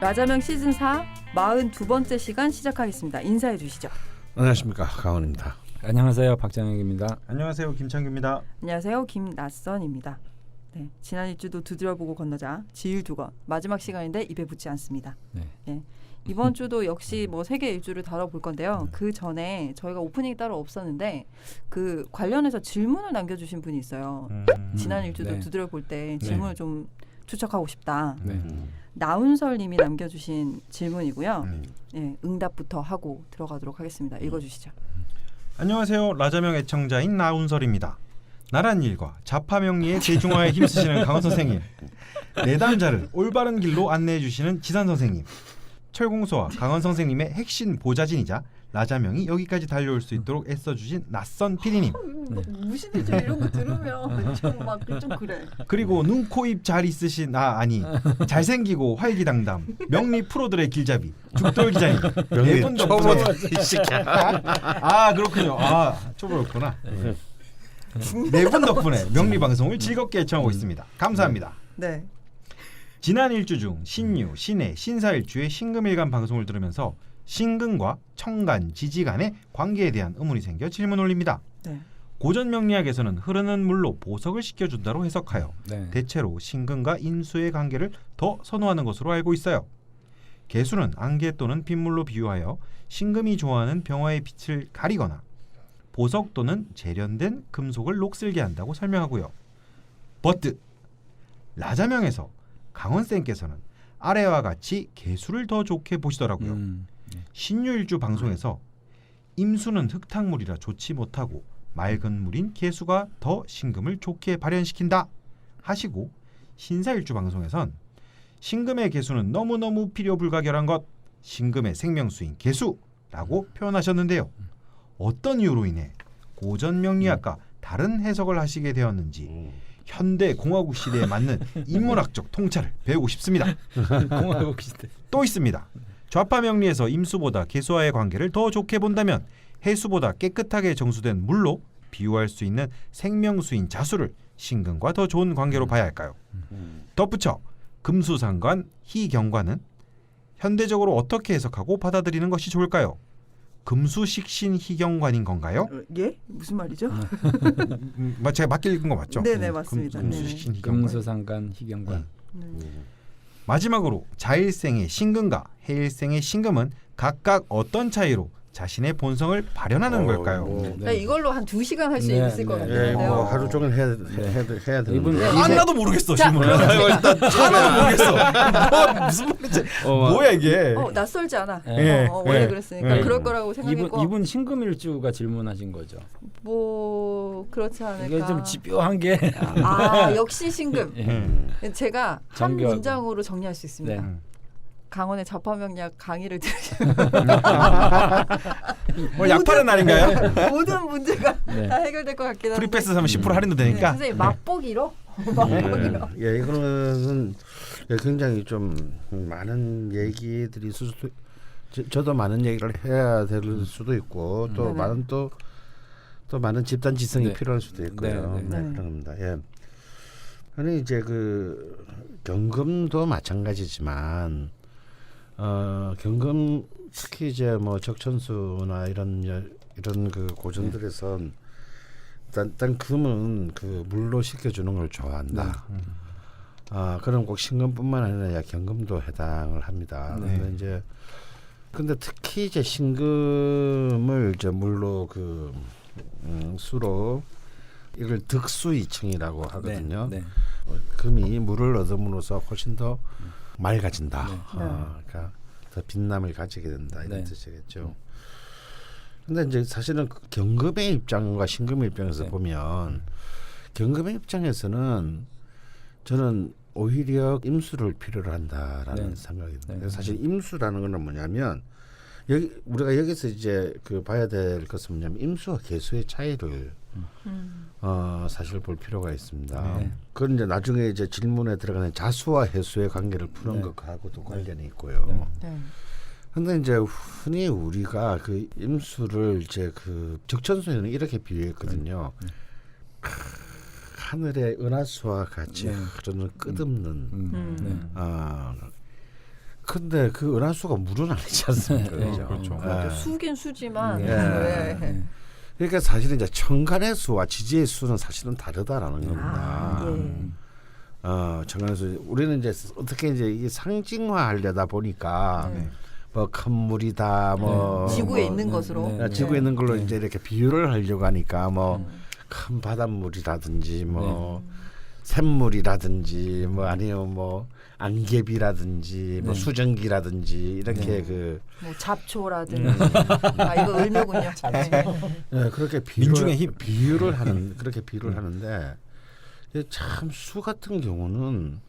라자명 시즌 4 42번째 시간 시작하겠습니다. 인사해 주시죠. 안녕하십니까, 강원입니다. 안녕하세요, 박장혁입니다. 안녕하세요, 김창규입니다. 안녕하세요, 김낯선입니다. 네, 지난 일주도 두드려보고 건너자 지일두건 마지막 시간인데 입에 붙지 않습니다. 네, 이번 주도 역시 뭐 세계 일주를 다뤄볼 건데요. 그 전에 저희가 오프닝이 따로 없었는데 그 관련해서 질문을 남겨주신 분이 있어요. 지난 일주도 네. 두드려볼 때 질문을 좀 추적하고 싶다. 네. 나운설님이 남겨주신 질문이고요. 네, 응답부터 하고 들어가도록 하겠습니다. 읽어주시죠. 안녕하세요, 라자명 애청자인 나운설입니다. 나란 일과 자파명리의 대중화에 힘쓰시는 강원 선생님, 내담자를 올바른 길로 안내해 주시는 지산 선생님, 철공소와 강원 선생님의 핵심 보좌진이자 라자명이 여기까지 달려올 수 있도록 애써주신 낯선 PD님, 무시되죠. 이런 거 들으면 좀 그래. 그리고 눈, 코, 입 잘 있으신 잘생기고 활기당담 명리 프로들의 길잡이 죽돌 기자님, 네 분 덕분에 그렇군요. 초보였구나. 네 분 덕분에 명리 방송을 즐겁게 애청하고 있습니다. 감사합니다. 네. 지난 일주 중 신유, 신해, 신사일주의 신금일간 방송을 들으면서 신금과 청간, 지지 간의 관계에 대한 의문이 생겨 질문 올립니다. 네. 고전 명리학에서는 흐르는 물로 보석을 씻겨준다로 해석하여 대체로 신금과 인수의 관계를 더 선호하는 것으로 알고 있어요. 개수는 안개 또는 빗물로 비유하여 신금이 좋아하는 병화의 빛을 가리거나 보석 또는 재련된 금속을 녹슬게 한다고 설명하고요. 버트 라자명에서 강원쌤께서는 아래와 같이 개수를 더 좋게 보시더라고요. 신유일주 방송에서 임수는 흙탕물이라 좋지 못하고 맑은 물인 개수가 더 신금을 좋게 발현시킨다 하시고, 신사일주 방송에선 신금의 개수는 너무너무 필요불가결한 것, 신금의 생명수인 개수라고 표현하셨는데요. 어떤 이유로 인해 고전 명리학과 다른 해석을 하시게 되었는지 현대 공화국 시대에 맞는 인문학적 통찰을 배우고 싶습니다. 공화국 시대. 또 있습니다. 좌파 명리에서 임수보다 개수와의 관계를 더 좋게 본다면 해수보다 깨끗하게 정수된 물로 비유할 수 있는 생명수인 자수를 신금과 더 좋은 관계로 봐야 할까요? 덧붙여 금수상관, 희경관은 현대적으로 어떻게 해석하고 받아들이는 것이 좋을까요? 금수식신 희경관인 건가요? 예? 무슨 말이죠? 제가 맞게 읽은 거 맞죠? 네네, 맞습니다. 금수식신 희경관. 금수상관, 희경관. 마지막으로 자일생의 신금과 해일생의 신금은 각각 어떤 차이로 자신의 본성을 발현하는 걸까요? 이걸로 한 2시간 할 수 있을 것 예, 같아요. 뭐 하루 종일 해야 되는데. 이분 하나도 모르겠어. 질문을. 하나도 모르겠어. 무슨 말인지. 뭐야 이게? 낯설지 않아. 예. 원래 예. 그랬으니까 예. 그럴 거라고 생각했고. 이분 신금일주가 질문하신 거죠. 뭐 그렇지 않을까. 이게 좀 집요한 게. 역시 신금. 제가 한 정교하고. 문장으로 정리할 수 있습니다. 네. 강원의 자파명리학 강의를 들으시면 약파는 날인가요? 모든 문제가 네. 다 해결될 것 같긴 한데. 프리패스 사면 10% 할인도 되니까. 선생님 맛보기로? 맛보기로. 예, 이거는 굉장히 좀 많은 얘기들이 있을 수도, 저도 많은 얘기를 해야 될 수도 있고 또 네네. 많은 또 많은 집단 지성이 네. 필요할 수도 있고요. 네. 그런 겁니다. 예. 아니 이제 그 경금도 마찬가지지만 경금 특히 이제 뭐 적천수나 이런 그 고전들에선 일단 금은 그 물로 식혀주는 걸 좋아한다. 그럼 꼭 신금뿐만 아니라 경금도 해당을 합니다. 근데 특히 이제 신금을 이제 물로 수로 이걸 득수이층이라고 하거든요. 네. 금이 물을 얻음으로써 훨씬 더 맑아진다. 그러니까 더 빛남을 가지게 된다 이런 뜻이겠죠. 근데 이제 사실은 경금의 입장과 신금의 입장에서 보면 경금의 입장에서는 저는 오히려 임수를 필요로 한다라는 생각이 듭니다. 사실 임수라는 건 뭐냐면 우리가 여기서 이제 봐야 될 것은 뭐냐면 임수와 개수의 차이를 사실 볼 필요가 있습니다. 그건 이제 나중에 이제 질문에 들어가는 자수와 해수의 관계를 푸는 것하고도 관련이 있고요. 근데 이제 흔히 우리가 그 임수를 이제 적천수에는 이렇게 비유했거든요. 하늘의 은하수와 같이 흐르는 끝없는 근데 그 은하수가 물은 아니지 않습니까? 그죠? 그렇죠. 그것도 수긴 수지만 그러니까 사실은 이제 천간의 수와 지지의 수는 사실은 다르다라는 겁니다. 천간의 수 우리는 이제 어떻게 이제 이게 상징화하려다 보니까 뭐 큰 물이다, 뭐 지구에 있는 것으로 지구에 있는 걸로 이제 이렇게 비유를 하려고 하니까 뭐 큰 바닷물이라든지 뭐 샘물이라든지 뭐 아니면 뭐 안개비라든지 뭐 수증기라든지 이렇게 뭐 잡초라든지 이거 을묘군요. 그렇게 비유를 하는 그렇게 비유를 하는데 참 수 같은 경우는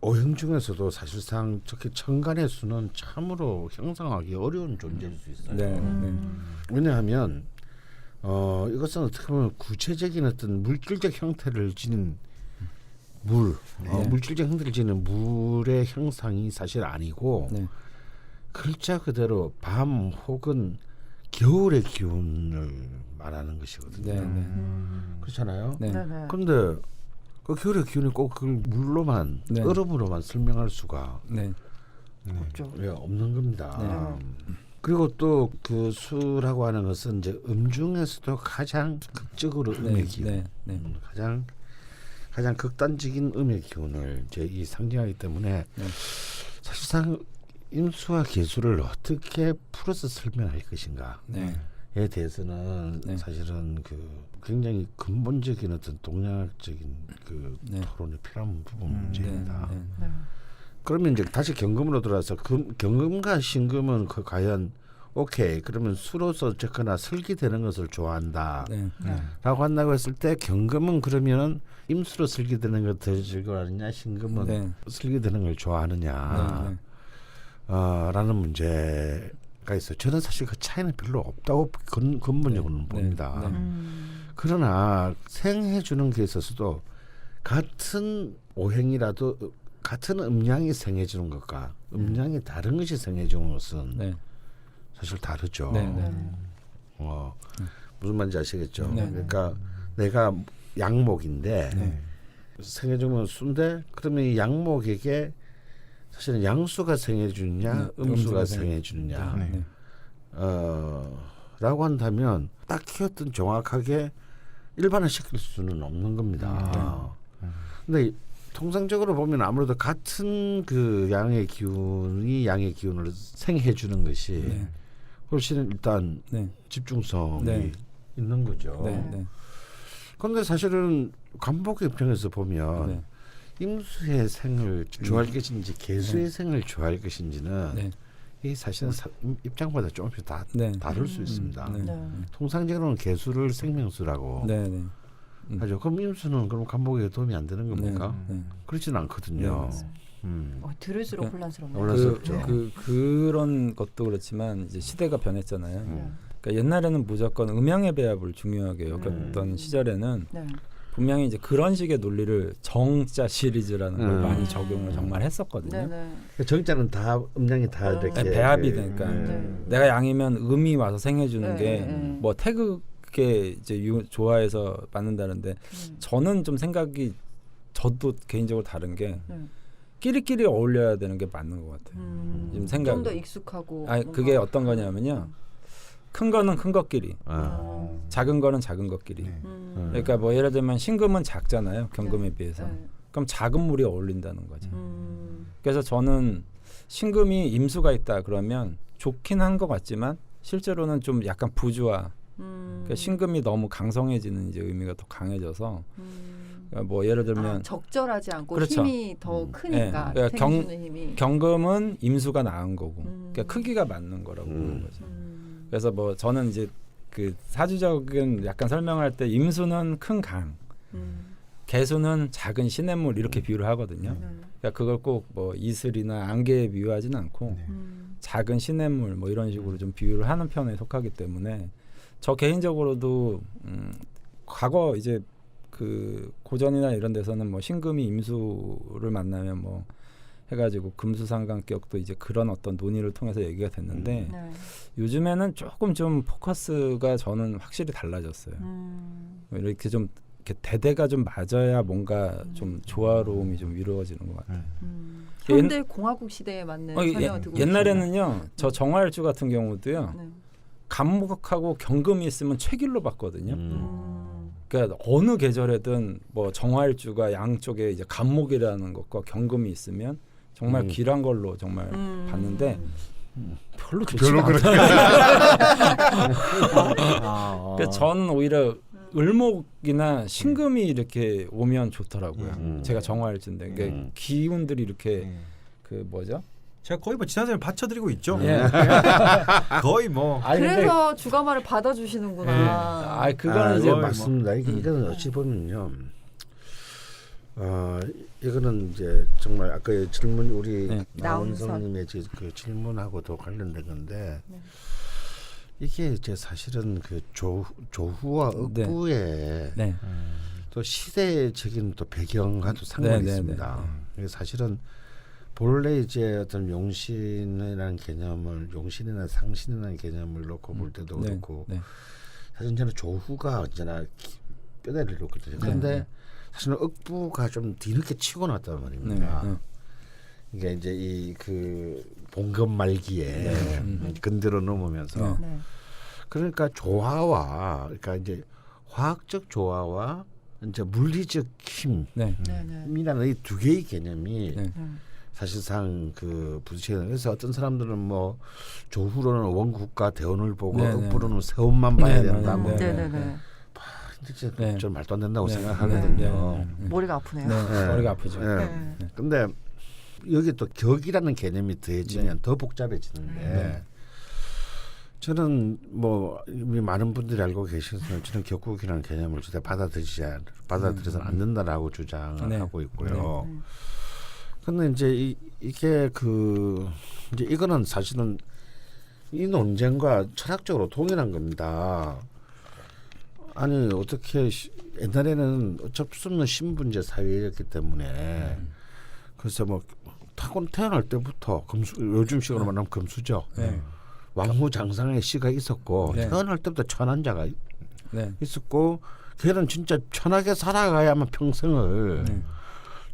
오행 중에서도 사실상 특히 천간의 수는 참으로 형상하기 어려운 존재일 수 있어요. 왜냐하면 이것은 어떻게 보면 구체적인 어떤 물질적 형태를 지닌 물질적 형태를 지닌 물의 형상이 사실 아니고 글자 그대로 밤 혹은 겨울의 기운을 말하는 것이거든요. 그렇잖아요. 그런데 그 겨울의 기운이 꼭 그걸 물로만 얼음으로만 설명할 수가 없죠. 없는 겁니다. 그리고 또 그 수라고 하는 것은 이제 중에서도 가장 극적으로 음의 기운, 가장 극단적인 음의 기운을 이제 이 상징하기 때문에 사실상 임수와 계수를 어떻게 풀어서 설명할 것인가에 대해서는 사실은 그 굉장히 근본적인 어떤 동양학적인 그 토론이 필요한 부분 문제입니다. 그러면 이제 다시 경금으로 돌아와서 경금과 신금은 그 과연 오케이 그러면 수로서 어쨌거나 설기되는 것을 좋아한다 라고 한다고 했을 때 경금은 그러면 임수로 설기되는 것을 즐거워하느냐 신금은 설기되는 걸 좋아하느냐 라는 문제가 있어요. 저는 사실 그 차이는 별로 없다고 근본적으로는 봅니다. 그러나 생해주는 게 있어서도 같은 오행이라도 같은 음양이 생해주는 것과 음양이 다른 것이 생해주는 것은 사실 다르죠. 무슨 말인지 아시겠죠? 그러니까 내가 양목인데 생해주면 수인데 그러면 이 양목에게 사실은 양수가 생해주느냐 음수가 생해주느냐 라고 한다면 딱히 어떤 정확하게 일반화시킬 수는 없는 겁니다. 근데 통상적으로 보면 아무래도 같은 그 양의 기운이 양의 기운을 생해 주는 것이 훨씬 일단 집중성이 있는 거죠. 그런데 사실은 관복의 입장에서 보면 임수의 생을 좋아할 것인지 계수의 생을 좋아할 것인지는 이 사실은 입장마다 조금씩 다 다를 수 있습니다. 통상적으로는 계수를 생명수라고 하죠. 그럼 임수는 그럼 관복에 도움이 안 되는 겁니까? 그렇지는 않거든요. 들을수록 혼란스럽네요. 혼란스럽죠. 그런 것도 그렇지만 이제 시대가 변했잖아요. 그러니까 옛날에는 무조건 음양의 배합을 중요하게 여겼던 시절에는 분명히 이제 그런 식의 논리를 정자 시리즈라는 걸 많이 적용을 정말 했었거든요. 정자는 다 음양이 다 이렇게 배합이 되니까 내가 양이면 음이 와서 생해주는 게 뭐 태극에 이제 좋아해서 맞는다는데 저는 좀 생각이 저도 개인적으로 다른 게 끼리끼리 어울려야 되는 게 맞는 것 같아요. 지금 생각 좀 더 익숙하고. 그게 어떤 거냐면요. 큰 거는 큰 것끼리, 작은 거는 작은 것끼리. 그러니까 뭐 예를 들면 신금은 작잖아요, 경금에 비해서. 그럼 작은 물이 어울린다는 거죠. 그래서 저는 신금이 임수가 있다 그러면 좋긴 한 것 같지만 실제로는 좀 약간 부주화. 그러니까 신금이 너무 강성해지는 이제 의미가 더 강해져서. 그러니까 뭐 예를 들면 적절하지 않고 그렇죠. 힘이 더 크니까 그러니까 생겨주는 힘이. 경금은 임수가 나은 거고, 그러니까 크기가 맞는 거라고 보는 거죠. 그래서 뭐 저는 이제 그 사주적인 약간 설명할 때 임수는 큰 강, 개수는 작은 시냇물 이렇게 비유를 하거든요. 그러니까 그걸 꼭 뭐 이슬이나 안개에 비유하지는 않고 작은 시냇물 뭐 이런 식으로 좀 비유를 하는 편에 속하기 때문에 저 개인적으로도 과거 이제 그 고전이나 이런 데서는 뭐 신금이 임수를 만나면 뭐 해가지고 금수상관격도 이제 그런 어떤 논의를 통해서 얘기가 됐는데 요즘에는 조금 좀 포커스가 저는 확실히 달라졌어요. 이렇게 좀 이렇게 대대가 좀 맞아야 뭔가 좀 조화로움이 좀 이루어지는 것 같아요. 현대 공화국 시대에 맞는 설명을 듣고 옛날에는요, 저 정화일주 같은 경우도요, 네. 간목하고 경금이 있으면 최길로 봤거든요. 그러니까 어느 계절에든 뭐 정화일주가 양쪽에 이제 간목이라는 것과 경금이 있으면 정말 길한 걸로 정말 봤는데 별로 좋지가 않아요. 그러니까 저는 오히려 을목이나 신금이 이렇게 오면 좋더라고요. 제가 정화일주인데 그러니까 기운들이 이렇게 그 뭐죠? 제가 거의 뭐 지난주에 받쳐드리고 있죠. 예. 거의 뭐. 그래서 주가마를 받아주시는구나. 그거는 이제 맞습니다. 이거는 어찌 보면요. 이거는 이제 정말 아까 질문 우리 나원성님의 그 질문하고도 관련된 건데 이게 이제 사실은 그 조후와 억부의 또 시대적인 또 배경과도 상관이 있습니다. 사실은 본래 이제 어떤 용신이라는 개념을 용신이나 상신이라는 개념을 놓고 볼 때도 그렇고 사실 저는 조후가 언제나 뼈대를 놓거든요. 그런데 사실은 억부가 좀 뒤늦게 치고 났단 말입니다. 이게 이제 이 그 봉건 말기에 건드려 넘으면서 그러니까 조화와 그러니까 이제 화학적 조화와 이제 물리적 힘이라는 이 두 개의 개념이 사실상 그 부딪히는 그래서 어떤 사람들은 뭐 조후로는 원국과 대원을 보고 억부로는 세원만 봐야 된다. 뭐 진짜 좀 말도 안 된다고 생각하거든요. 머리가 아프네요. 머리가 아프죠. 근데 여기 또 격이라는 개념이 더해지면 더 복잡해지는데 저는 뭐 많은 분들이 알고 계시지만 저는 격국이라는 개념을 절대 받아들여서는 안 된다라고 주장을 하고 있고요. 근데 이제 이게 그 이제 이거는 사실은 이 논쟁과 철학적으로 동일한 겁니다. 아니 어떻게 옛날에는 어쩔 수 없는 신분제 사회였기 때문에 그래서 뭐 태어날 때부터 요즘식으로 말하면 금수저 왕후장상의 시가 있었고 태어날 때부터 천한자가 있었고 걔는 진짜 천하게 살아가야만 평생을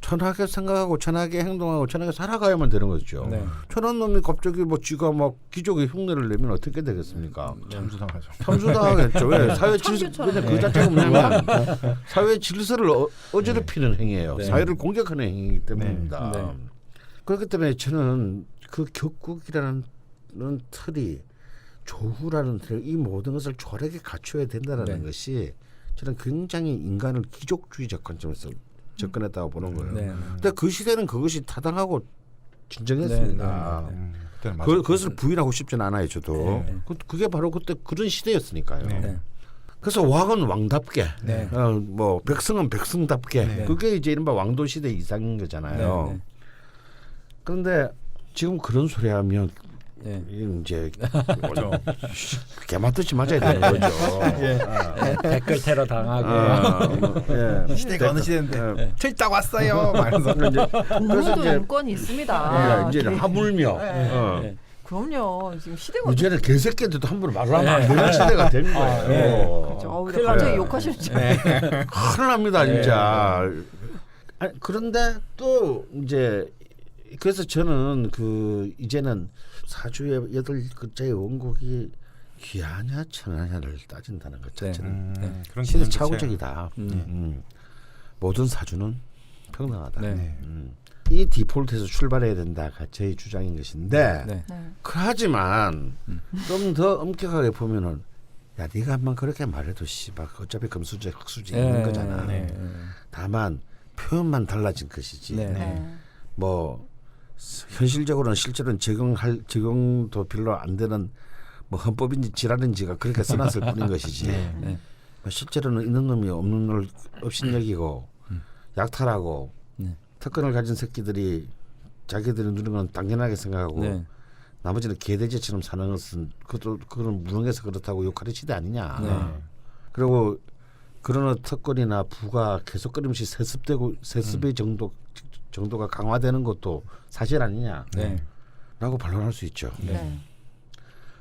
천하게 생각하고 천하게 행동하고 천하게 살아가야만 되는 거죠. 천한 놈이 갑자기 뭐 지가 막 기족의 흉내를 내면 어떻게 되겠습니까? 참수당하죠. 참수당하겠죠. 왜 사회 질서 그 자체가 뭐냐면 사회 질서를 어지럽히는 행위예요. 사회를 공격하는 행위이기 때문입니다. 그렇기 때문에 저는 그 격국이라는 틀이 조후라는 틀 이 모든 것을 조력에 갖춰야 된다는 것이 저는 굉장히 인간을 귀족주의적 관점에서 접근했다고 보는 거예요. 근데 그 시대는 그것이 타당하고 진정했습니다. 그것을 부인하고 싶지는 않아요, 저도. 그게 바로 그때 그런 시대였으니까요. 그래서 왕은 왕답게, 뭐 백성은 백성답게, 그게 이제 이른바 왕도 시대 이상인 거잖아요. 그런데 지금 그런 소리 하면 이제 개맞듯이 맞아야 되는 거죠. 댓글 테러 당하고 시대가 어느 시대인데 출장 왔어요. 동물도 인권이 있습니다. 이제 하물며. 그럼요. 지금 시대가 이제는 개새끼들도 함부로 말을 하면 안 되는 시대가 된 거예요. 그렇죠. 갑자기 욕하실지. 큰일 납니다, 진짜. 아니, 그런데 또 이제 그래서 저는 그 이제는 사주의 8글자의 원곡이 귀하냐 천하냐를 따진다는 것 자체는 시대착오적이다. 모든 사주는 평등하다. 이 디폴트에서 출발해야 된다가 저희 주장인 것인데 하지만 좀 더 엄격하게 보면은 야 네가 한번 그렇게 말해도 씨발 어차피 금수저 흑수저 있는 거잖아. 다만 표현만 달라진 것이지. 뭐 현실적으로는 실제로는 적용도 별로 안 되는 뭐 헌법인지 지라는지가 그렇게 써놨을 뿐인 것이지. 실제로는 있는 놈이 없는 놈을 업신여기고 약탈하고 특권을 가진 새끼들이 자기들이 누리는 건 당연하게 생각하고 나머지는 개돼지처럼 사는 것은 그건 무능해서 그렇다고 욕하는 시대 아니냐. 그리고 그런 특권이나 부가 계속 끊임없이 세습의 정도가 강화되는 것도 사실 아니냐라고 반론할 수 있죠.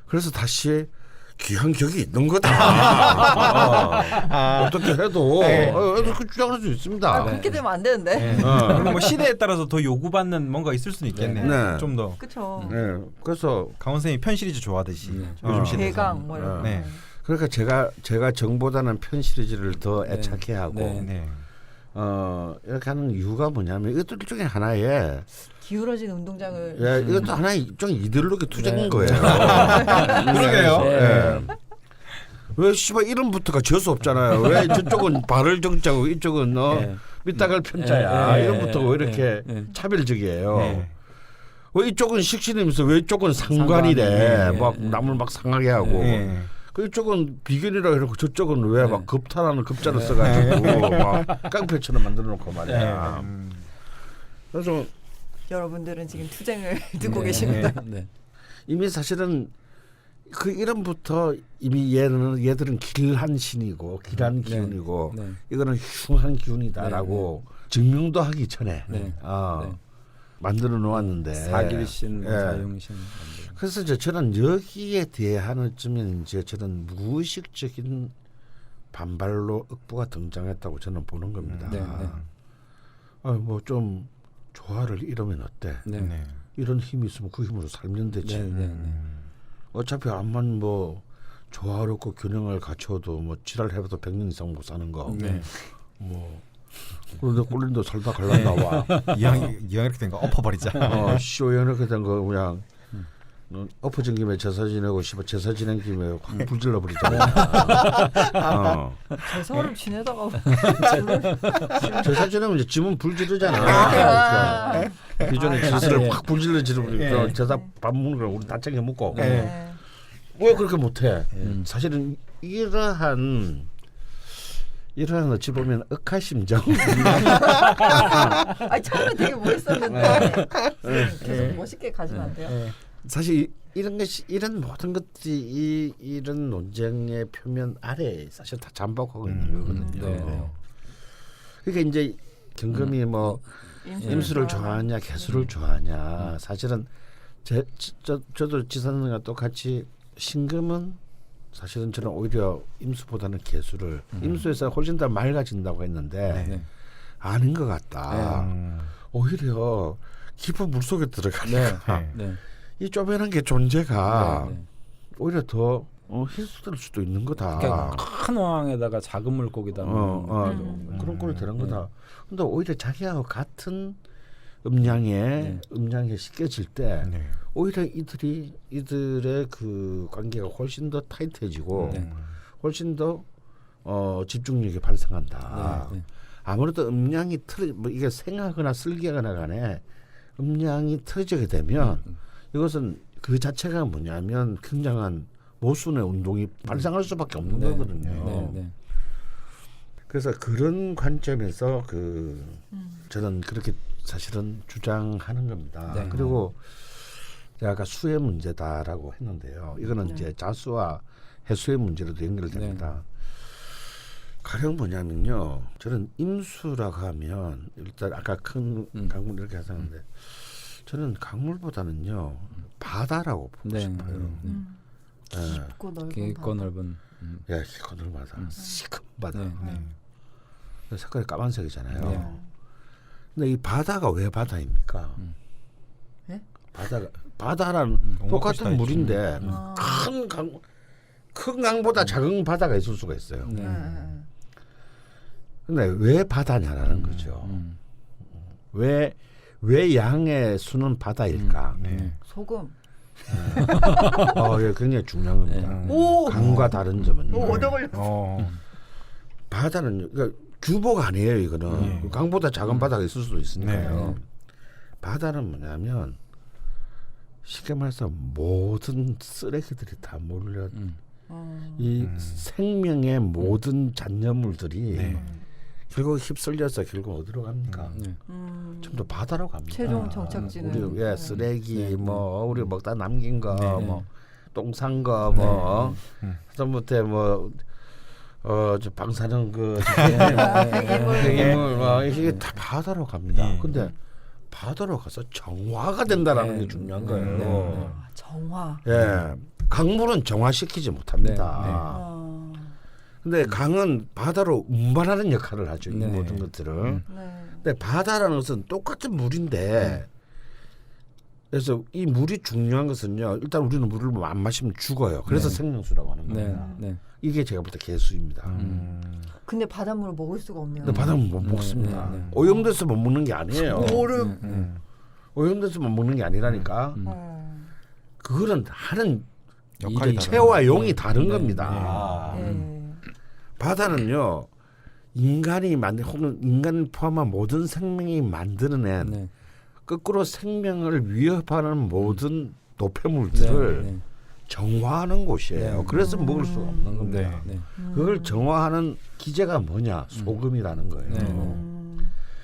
그래서 다시 귀한 격이 있는 거다. 어떻게 해도 그 주장할 수 있습니다. 그렇게 되면 안 되는데. 물론 뭐 시대에 따라서 더 요구받는 뭔가 있을 수는 있겠네요. 네. 좀 더. 그렇죠. 네. 그래서 강원 선생님이 편 시리즈 좋아하듯이 요즘 시대에서. 대강 뭐 이런. 네. 그러니까 제가 정보다는 편 시리즈를 더 애착해 하고 네. 이렇게 하는 이유가 뭐냐면 이것도 일종의 하나의 기울어진 운동장을. 이것도 하나의 일종의 이데올로기 투쟁인 거예요. 그러게요. 왜 씨발 이름부터가 재수 없잖아요. 왜 저쪽은 발을 정자고 이쪽은 밑다갈 편자야. 이름부터가 왜 이렇게 차별적이에요. 왜 이쪽은 식신이면서 왜 이쪽은 상관이래. 막 남을 막 상하게 하고. 그 이쪽은 비견이라 해놓고 저쪽은 왜 막 급탄하는 급자를 써가지고 막 깡패처럼 만들어놓고 말이야. 그래서 여러분들은 지금 투쟁을 듣고 계십니다. 이미 사실은 그 이름부터 이미 얘들은 길한 신이고 길한 기운이고 이거는 흉한 기운이다라고 증명도 하기 전에 만들어 놓았는데 사길신, 자용신. 그래서 저는 여기에 대한 쯤에 이제 저는 무의식적인 반발로 억부가 등장했다고 저는 보는 겁니다. 뭐 좀 조화를 이루면 어때? 이런 힘이 있으면 그 힘으로 살면 되지. 어차피 암만 뭐 조화롭고 균형을 갖춰도 뭐 지랄해봐도 100년 이상 못 사는 거. 뭐 그런데 꼴린도 살다 갈라 나와. 이왕 이렇게 된 거 엎어버리자. 쇼 이렇게 된 거 그냥 엎어진 김에 제사 지내고 제사 지낸 김에 확 불질러 버리잖아. 제사를 지내다가 제사 지내면 이제 짐은 불지르잖아. 그러니까 기존에 제사를 확 불질러 지르고 제사 밥 먹는 걸 우리 다 챙겨 먹고. 왜 그렇게 못해? 사실은 이러한 어찌 보면 억하심정. 처음에 되게 멋있었는데 계속 멋있게 가시면 안 돼요? 사실 이런 모든 것들이 이런 논쟁의 표면 아래 사실 다 잠복하고 있는 거거든요. 그러니까 이제 경금이 뭐 임수를 좋아하냐 개수를 좋아하냐 사실은 저도 지선과 똑같이 신금은 사실은 저는 오히려 임수보다는 개수를 임수에서 훨씬 더 맑아진다고 했는데 아닌 것 같다. 오히려 깊은 물속에 들어가니까 이 쪼매난 게 존재가 오히려 더 희석될 수도 있는 거다. 그러니까 큰 어항에다가 작은 물고기다. 그런 꼴이 되는 거다. 근데 오히려 자기하고 같은 음량에 씻겨질 때 오히려 이들의 그 관계가 훨씬 더 타이트해지고 훨씬 더 집중력이 발생한다. 아무래도 음량이 뭐 이게 생하거나 슬기하거나 간에 음량이 틀어지게 되면 이것은 그 자체가 뭐냐면 굉장한 모순의 운동이 발생할 수밖에 없는 거거든요. 그래서 그런 관점에서 저는 그렇게 사실은 주장하는 겁니다. 그리고 제가 아까 수의 문제다라고 했는데요. 이거는 이제 자수와 해수의 문제로도 연결됩니다. 가령 뭐냐면요. 저는 임수라고 하면 일단 아까 큰 강물 이렇게 하셨는데 저는 강물보다는요 바다라고 보고 싶어요. 깊고 넓은 예, 깊고 넓은 바다, 시큰 바다. 색깔이 까만색이잖아요. 근데 이 바다가 왜 바다입니까? 바다란 똑같은 물인데 큰 강보다 작은 바다가 있을 수가 있어요. 근데 왜 바다냐라는 거죠. 왜 양의 수는 바다일까? 소금. 예, 굉장히 중요한 겁니다. 강과 다른 점은 바다는 그러니까 규모가 아니에요. 이거는 강보다 작은 바다가 있을 수도 있으니까요. 바다는 뭐냐면 쉽게 말해서 모든 쓰레기들이 다 몰려 이 생명의 모든 잔여물들이 결국 휩쓸려서 결국 어디로 갑니까? 전부 바다로 갑니다. 최종 정착지는 우리 쓰레기 뭐 우리 먹다 남긴 거 뭐 똥 싼 거 뭐 하다못해 뭐 저 방사능 그 폐기물 뭐 이게 다 바다로 갑니다. 근데 바다로 가서 정화가 된다라는 게 중요한 거예요. 정화. 예. 강물은 정화시키지 못합니다. 근데 강은 바다로 운반하는 역할을 하죠. 이 모든 것들을. 근데 바다라는 것은 똑같은 물인데 그래서 이 물이 중요한 것은요. 일단 우리는 물을 안 마시면 죽어요. 그래서 생명수라고 하는 겁니다. 이게 제가 볼 때 개수입니다. 근데 바닷물을 먹을 수가 없네요. 근데 바닷물 못 먹습니다. 오염돼서 못 먹는 게 아니에요. 오염돼서 못 먹는 게 아니라니까. 그거는 하는 역할이 체와 용이 다른 겁니다. 바다는요. 인간이 만든 혹은 인간을 포함한 모든 생명이 만들어낸 거꾸로 생명을 위협하는 모든 노폐물들을 정화하는 곳이에요. 그래서 먹을 수가 없는 겁니다. 그걸 정화하는 기제가 뭐냐? 소금이라는 거예요.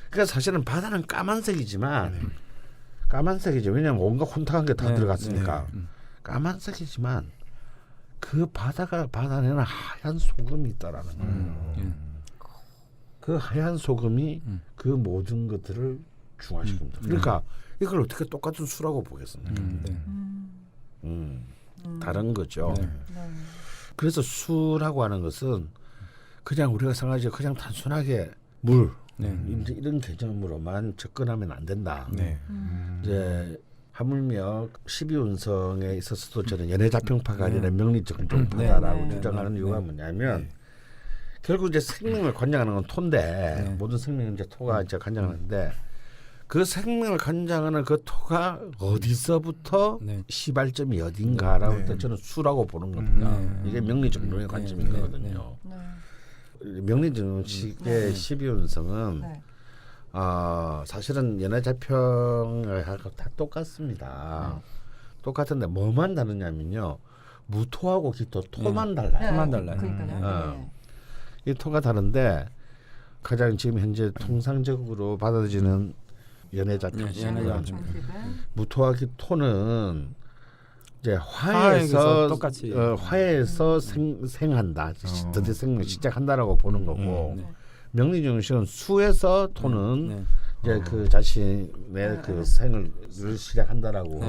그러니까 사실은 바다는 까만색이지만 왜냐하면 온갖 혼탁한 게 다 들어갔으니까 까만색이지만 그 바다에는 하얀 소금이 있다라는 거예요. 그 하얀 소금이 그 모든 것들을 중화시킵니다. 그러니까 이걸 어떻게 똑같은 수라고 보겠습니까? 다른 거죠. 그래서 수라고 하는 것은 그냥 우리가 생각하지 그냥 단순하게 물 이제 이런 개념으로만 접근하면 안 된다. 이제 하물며 12운성에 있어서도 저는 연해자평파가 아니라 명리정종파다라고 주장하는 이유가 뭐냐면 결국 이제 생명을 관장하는 건 토인데 모든 생명은 이제 토가 이제 관장하는데 그 생명을 관장하는 그 토가 어디서부터 시발점이 어딘가라고 할 때 저는 수라고 보는 겁니다. 이게 명리정론의 관점인 거거든요. 명리정론식의 12운성은 사실은 연해자평하고 다 똑같습니다. 똑같은데 뭐만 다르냐면요. 무토하고 기토 토만 달라요. 토만 달라요. 그러니까요. 이 토가 다른데 가장 지금 현재 통상적으로 받아들이는 연해자평식은 무토와 기토는 이제 화해에서 똑같이 화해에서 생한다. 드디어 생명 시작한다라고 보는 거고 명리정식은 수에서 토는 이제 그 자신의 그 생을 시작한다라고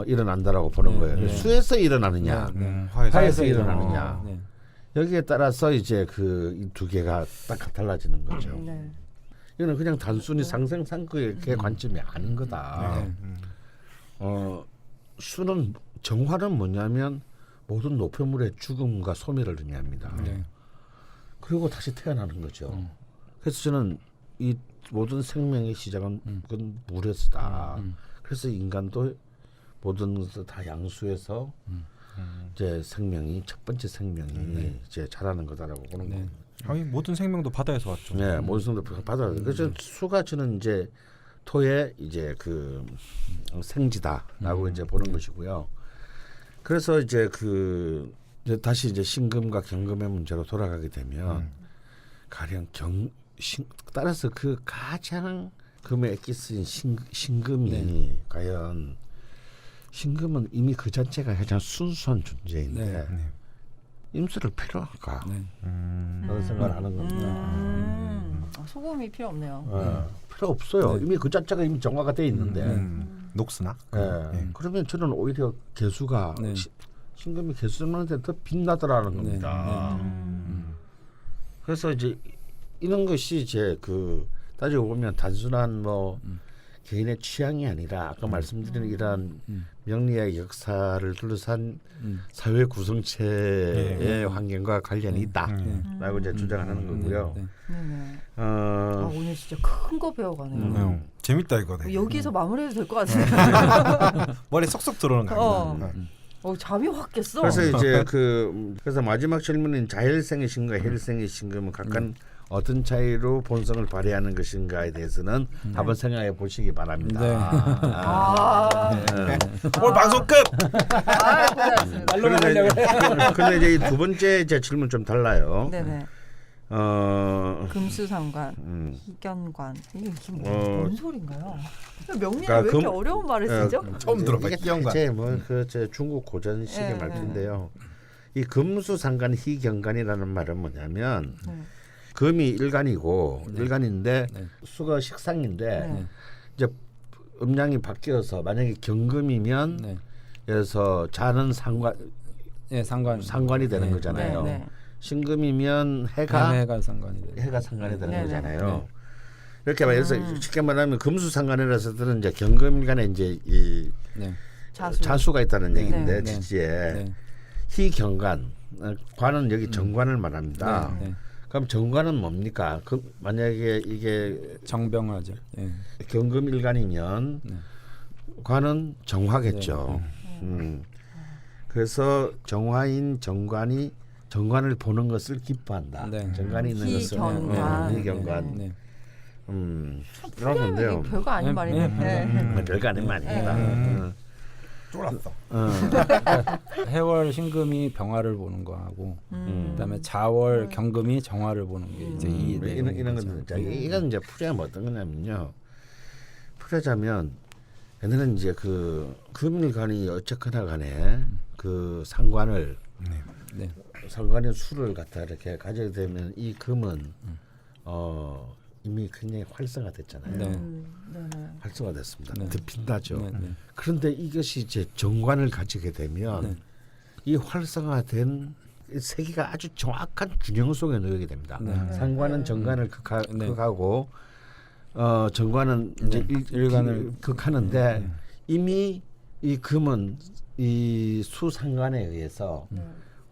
일어난다라고 보는 거예요. 수에서 일어나느냐, 화에서 일어나느냐. 여기에 따라서 이제 그 두 개가 딱 달라지는 거죠. 이거는 그냥 단순히 상생상극의 관점이 아닌 거다. 수는 정화는 뭐냐면 모든 노폐물의 죽음과 소멸을 의미합니다. 그리고 다시 태어나는 거죠. 그래서 저는 이 모든 생명의 시작은 그건 물에서다. 그래서 인간도 모든 것을 다 양수에서 이제 생명이 첫 번째 생명이 이제 자라는 거다라고 보는 겁니다. 모든 생명도 바다에서 왔죠. 네, 모든 생명도 바다. 그래서 수가 저는 이제 토의 이제 그 생지다라고 이제 보는 것이고요. 그래서 이제 그 이제 다시 이제 신금과 경금의 문제로 돌아가게 되면 가령 따라서 그 가장 금에 액기 쓰인 신금이 과연 신금은 이미 그 자체가 가장 순수한 존재인데 임수를 필요할까? 그런 생각을 하는 겁니다. 소금이 필요 없네요. 필요 없어요. 이미 그 자체가 이미 정화가 돼 있는데 녹스나. 그러면 저는 오히려 개수가 신금이 개수한테 더 빛나더라는 겁니다. 그래서 이제 이런 것이 이제 그 따지고 보면 단순한 뭐 개인의 취향이 아니라 아까 말씀드린 이러한 명리의 역사를 둘러싼 사회 구성체의 환경과 관련이 있다라고 이제 주장하는 거고요. 오늘 진짜 큰 거 배워가네요. 재밌다 이거. 여기서 마무리해도 될 것 같은데. 머리 쏙쏙 들어오는 거 아니야? 잠이 확 깼어. 그래서 이제 그래서 마지막 질문인 자일생의 신과 헬생의 신금은 각각 어떤 차이로 본성을 발휘하는 것인가에 대해서는 한번 생각해 보시기 바랍니다. 오늘 방송 끝. 그런데 이제 이 두 번째 이제 질문 좀 달라요. 네네. 금수상관, 희견관 이게 뭔 소린가요? 명리는 왜 이렇게 어려운 말을 쓰죠? 처음 들어봐. 희견관. 이제 뭐그 중국 고전식의 말인데요. 이 금수상관 희견관이라는 말은 뭐냐면 금이 일간이고 일간인데 수가 식상인데 이제 음양이 바뀌어서 만약에 경금이면 그래서 자는 상관이 되는 거잖아요. 네. 신금이면 해가 상관이 되는 네, 거잖아요. 네. 이렇게 말해서 쉽게 말하면 금수상관이라서들은 이제 경금간에 이제 이 자수가 있다는 얘기인데 지지에 희경관 관은 여기 정관을 말합니다. 그럼 정관은 뭡니까? 만약에 이게 정병화죠. 경금일간이면 관은 정화겠죠. 그래서 정화인 정관이 정관을 보는 것을 기뻐한다. 정관이 있는 것을 희경관. 이런 건데요. 별거 아닌 말이네. 별거 아닌 말입니다. 쫄았어. 해월 신금이 병화를 보는 거하고 그다음에 자월 경금이 정화를 보는 게 이제 이런 건데 이건 이제 풀이하면 어떤 거냐면요. 풀이하자면 얘네는 이제 그 금일간이 어쨌거나 간에 그 상관을 상관의 수를 갖다 이렇게 가지게 되면 이 금은 이미 굉장히 활성화됐잖아요. 활성화됐습니다. 더 빛나죠. 그런데 이것이 이제 정관을 가지게 되면 이 활성화된 세계가 아주 정확한 균형 속에 놓이게 됩니다. 상관은 정관을 극하고 정관은 이제 일간을 극하는데 이미 이 금은 이 수상관에 의해서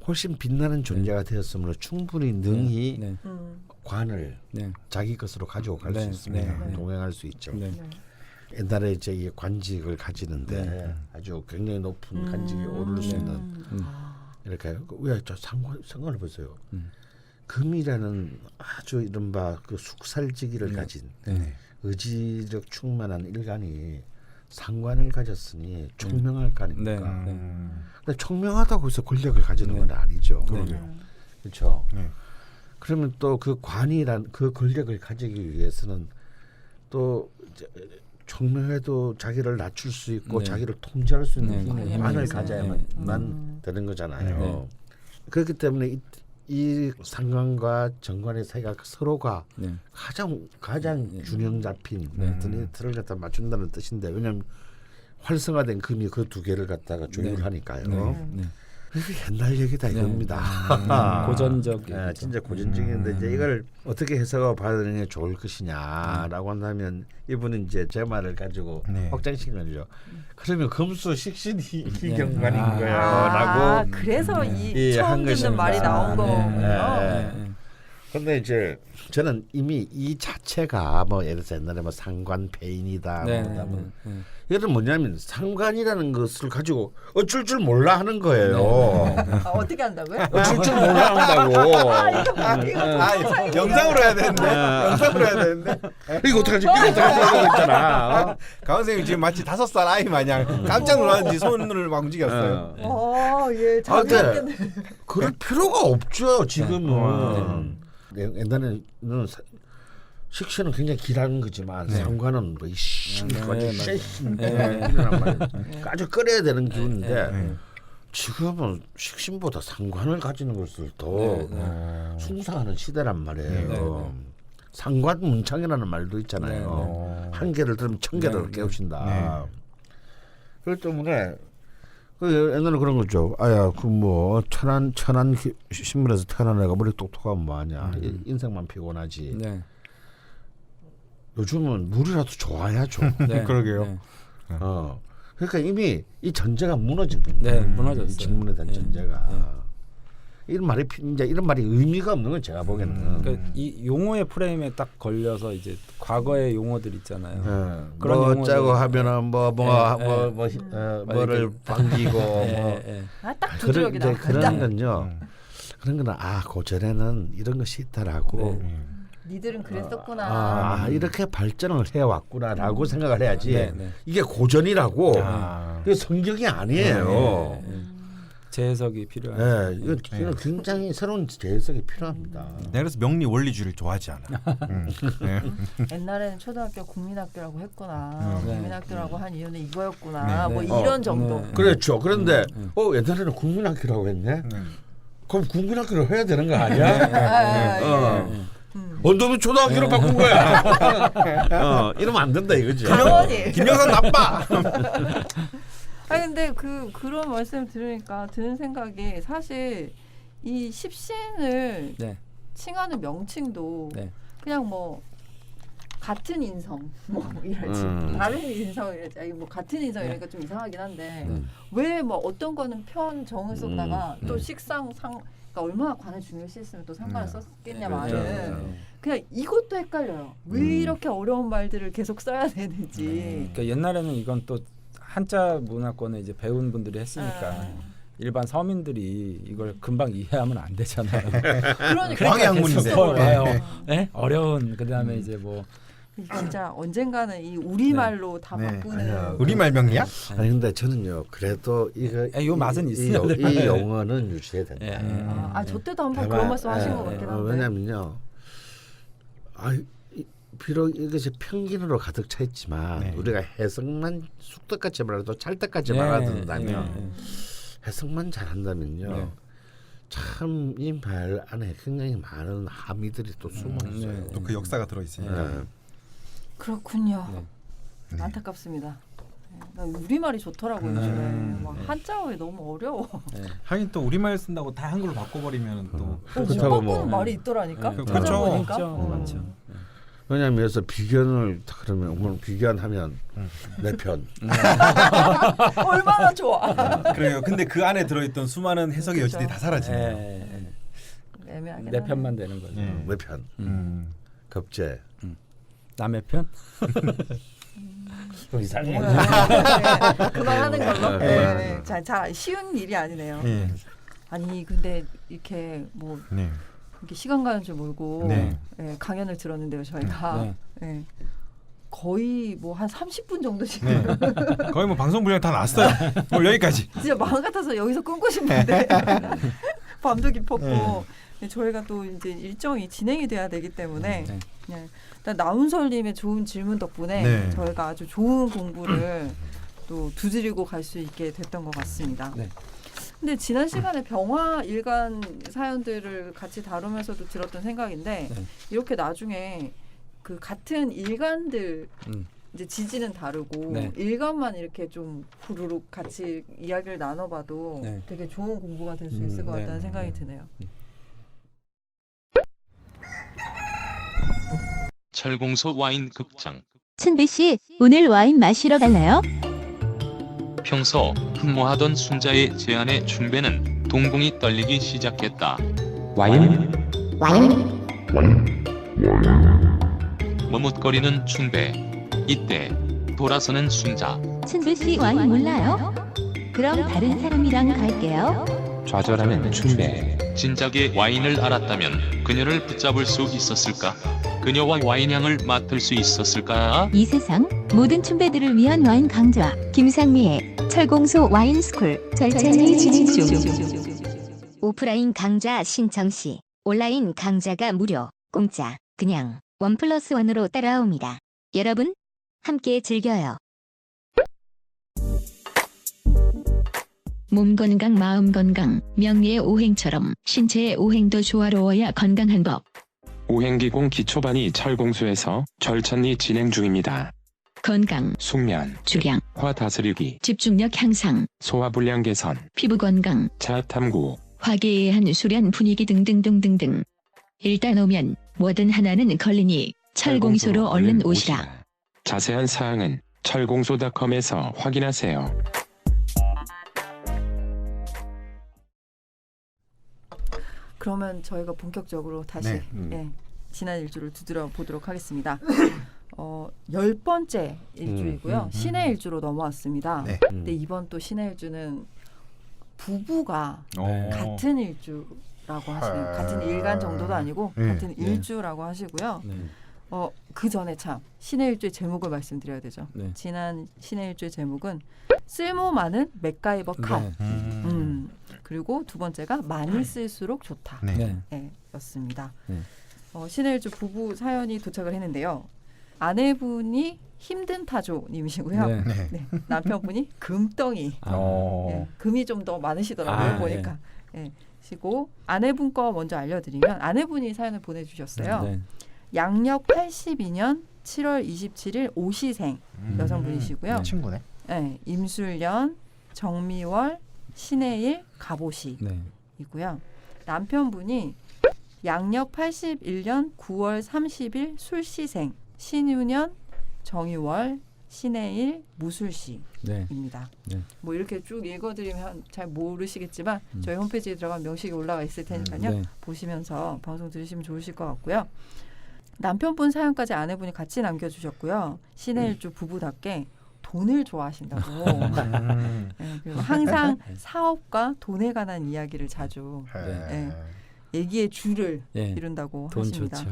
훨씬 빛나는 존재가 되었으므로 충분히 능히 관을 자기 것으로 가지고 갈 수 있습니다. 동행할 수 있죠. 옛날에 이제 이 관직을 가지는데 아주 굉장히 높은 관직에 오를 수 있는 이렇게 왜저 상관을 보세요. 금이라는 아주 이른바 그 숙살지기를 가진 의지력 충만한 일간이 상관을 가졌으니 총명할 거 아닙니까? 근데 총명하다고 해서 권력을 가지는 건 아니죠. 그렇죠. 그러면 또 그 관이란 그 권력을 가지기 위해서는 또 총명해도 자기를 낮출 수 있고 자기를 통제할 수 있는 힘을 가져야만 되는 거잖아요. 그렇기 때문에 이 상관과 정관의 사이가 서로가 가장 균형 잡힌 틀을 갖다 맞춘다는 뜻인데 왜냐하면 활성화된 금이 그 두 개를 갖다가 조율하니까요. 옛날 얘기다 이겁니다. 고전적인. 진짜 고전적인데 이제 이걸 어떻게 해석을 받는 게 좋을 것이냐라고 한다면 이분은 이제 제 말을 가지고 확장시킨 거죠. 그러면 금수 식신 희경관인 거예요라고. 그래서 이 처음 듣는 말이 나온 거군요. 그런데 이제 저는 이미 이 자체가 뭐 예를 들어서 옛날에 뭐 상관 폐인이다. 이거는 뭐냐면 상관이라는 것을 가지고 어쩔 줄 몰라 하는 거예요. 어떻게 한다고요? 어쩔 줄 몰라 한다고. 영상으로 해야 되는데. 영상으로 해야 되는데. 이거 어떡하지? 이거 어떡하지? 이러고 있잖아. 강 선생님 지금 마치 5살 아이 마냥 깜짝 놀랐는지 손을 막 움직였어요. 예, 자기였겠네. 그럴 필요가 없죠. 지금은. 옛날에는 식신은 굉장히 길한 거지만 상관은 뭐 아주 끓여야 되는 기운인데 지금은 식신보다 상관을 가지는 것을 더 숭상하는 시대란 말이에요. 상관 문창이라는 말도 있잖아요. 한 개를 들으면 1000개를 깨우친다. 그렇기 때문에 옛날에 그런 거죠. 아야 그 뭐 천안 신문에서 태어난 애가 머리 똑똑하면 뭐하냐. 인생만 피곤하지. 요즘은 물이라도 좋아야죠. 그러게요. 그러니까 이미 이 전제가 무너진 겁니다. 무너졌어요. 질문에 대한 전제가. 이런 말이 의미가 없는 건 제가 보기에는. 그러니까 이 용어의 프레임에 딱 걸려서 이제 과거의 용어들 있잖아요. 그런 뭐 짜고 하면은 뭐를 반기고 딱 두드러기다. 그런 건요. 그런 거는 고전에는 이런 것이 있다라고. 니들은 그랬었구나. 이렇게 발전을 해왔구나라고 생각을 해야지. 이게 고전이라고. 이게 성경이 아니에요. 재해석이 필요해요. 이건 굉장히 새로운 재해석이 필요합니다. 내가 그래서 명리 원리주의를 좋아하지 않아. 옛날에는 초등학교 국민학교라고 했구나. 국민학교라고 한 이유는 이거였구나. 뭐 이런 정도. 그렇죠. 그런데 옛날에는 국민학교라고 했네. 그럼 국민학교를 해야 되는 거 아니야? 원도면 초등학교로 바꾼 거야. 이러면 안 된다 이거지. 당연히. 김영삼 나빠. 아니 근데 그런 말씀 들으니까 드는 생각이 사실 이 십신을 네. 칭하는 명칭도 네. 그냥 뭐 같은 인성 뭐 이럴지 다른 인성 이럴지 아니 뭐 같은 인성이니까 좀 이상하긴 한데 왜 뭐 어떤 거는 편 정을 썼다가 또 식상 상 그러니까 얼마나 관을 중요시했으면 또 상관을 썼겠냐 말은 그냥 이것도 헷갈려요. 왜 이렇게 어려운 말들을 계속 써야 되는지. 그러니까 옛날에는 이건 또 한자 문화권에 이제 배운 분들이 했으니까 일반 서민들이 이걸 금방 이해하면 안 되잖아요. 그러니까 광양문인데. 와요. 네? 어려운 그다음에 이제 뭐 진짜 언젠가는 이 우리말로 다 바꾸는 우리말 명리학? 아니 근데 저는요 그래도 요 맛은 있어요. 이 용어는 유지해야 된다. 저 때도 한번 그런 말씀 하신 것 같긴 한데. 왜냐면요. 비록 이것이 편견으로 가득 차 있지만 우리가 해석만 숙덕같이 말해도 찰떡같이 말하든다면 해석만 잘한다면요. 참 이 말 안에 굉장히 많은 함의들이 또 숨어 있어요. 또 그 역사가 들어 있으니까. 그렇군요. 안타깝습니다. 나 우리말이 좋더라고요. 요즘에 막 한자어에 너무 어려워. 하긴 또 우리말 쓴다고 다 한글로 바꿔버리면 또 못 바꾸는 말이 있더라니까. 그렇죠. 찾아보니까. 맞죠. 왜냐하면 여기서 비견을 그러면 오늘 비견하면 내 편. 얼마나 좋아. 그래요. 근데 그 안에 들어있던 수많은 해석의 여지들이 다 사라지네요. 애매하게 내 편만 되는 거죠. 내 편. 겁제. 남의 편? 좀 이상해. 그만하는 걸로. 자, 쉬운 일이 아니네요. 아니 근데 이렇게 뭐 이렇게 시간 가는 줄 모르고 강연을 들었는데요. 저희가 거의 뭐 한 30분 정도 지금 거의 뭐 방송 분량 다 났어요. 오늘 여기까지. 진짜 마음 같아서 여기서 끊고 싶은데 밤도 깊었고 저희가 또 이제 일정이 진행이 돼야 되기 때문에 일단 나운설님의 좋은 질문 덕분에 저희가 아주 좋은 공부를 또 두드리고 갈 수 있게 됐던 것 같습니다. 근데 지난 시간에 병화 일간 사연들을 같이 다루면서도 들었던 생각인데 이렇게 나중에 그 같은 일간들 이제 지지는 다르고 일간만 이렇게 좀 후루룩 같이 이야기를 나눠봐도 되게 좋은 공부가 될 수 있을 것 같다는 생각이 드네요. 철공소 와인 극장. 춘배 씨, 오늘 와인 마시러 갈래요? 평소 흠모하던 순자의 제안에 춘배는 동공이 떨리기 시작했다. 와인? 머뭇거리는 춘배. 이때 돌아서는 순자. 춘배 씨 와인 몰라요? 그럼 다른 사람이랑 갈게요. 좌절하는 춘배. 진작에 와인을 알았다면 그녀를 붙잡을 수 있었을까? 그녀와 와인향을 맡을 수 있었을까? 이 세상 모든 춘배들을 위한 와인 강좌 김상미의 철공소 와인스쿨 절찬리 진행 중. 오프라인 강좌 신청 시 온라인 강좌가 무료, 공짜, 그냥 1+1으로 따라옵니다. 여러분 함께 즐겨요. 몸 건강 마음 건강 명리의 오행처럼 신체의 오행도 조화로워야 건강한 법. 오행기공 기초반이 철공소에서 절찬리 진행 중입니다. 건강, 숙면, 주량, 화 다스리기, 집중력 향상, 소화불량 개선, 피부 건강, 자아 탐구, 화기애애한 수련 분위기 등등등등등. 일단 오면 뭐든 하나는 걸리니 철공소로 얼른 오시라. 자세한 사항은 철공소.com에서 확인하세요. 그러면 저희가 본격적으로 다시 지난 일주를 두드려 보도록 하겠습니다. 10번째 일주이고요. 신의 일주로 넘어왔습니다. 근데 이번 또 신의 일주는 부부가 같은 일주라고 하시네요. 같은 일간 정도도 아니고 같은 일주라고 하시고요. 그 전에 참 신의 일주의 제목을 말씀드려야 되죠. 지난 신의 일주의 제목은 쓸모 많은 맥가이버 칼. 그리고 두 번째가 많이 쓸수록 좋다. 였습니다. 신의 일주 부부 사연이 도착을 했는데요. 아내분이 힘든 타조님이시고요. 남편분이 금덩이. 금이 좀 더 많으시더라고요. 보니까. 시고 아내분 거 먼저 알려드리면 아내분이 사연을 보내주셨어요. 양력 82년 7월 27일 오시생 여성분이시고요. 친구네. 임술년 정미월, 신해일, 갑오시이고요. 남편분이 양력 81년 9월 30일 술시생, 신유년, 정유월, 신해일, 무술시입니다. 뭐 이렇게 쭉 읽어드리면 잘 모르시겠지만 저희 홈페이지에 들어가면 명식이 올라가 있을 테니까요. 보시면서 방송 들으시면 좋으실 것 같고요. 남편분 사연까지 아내분이 같이 남겨주셨고요. 신해일주 부부답게 돈을 좋아하신다고. 네, 그리고 항상 사업과 돈에 관한 이야기를 자주 얘기의 줄을 이룬다고 돈 하십니다. 좋죠.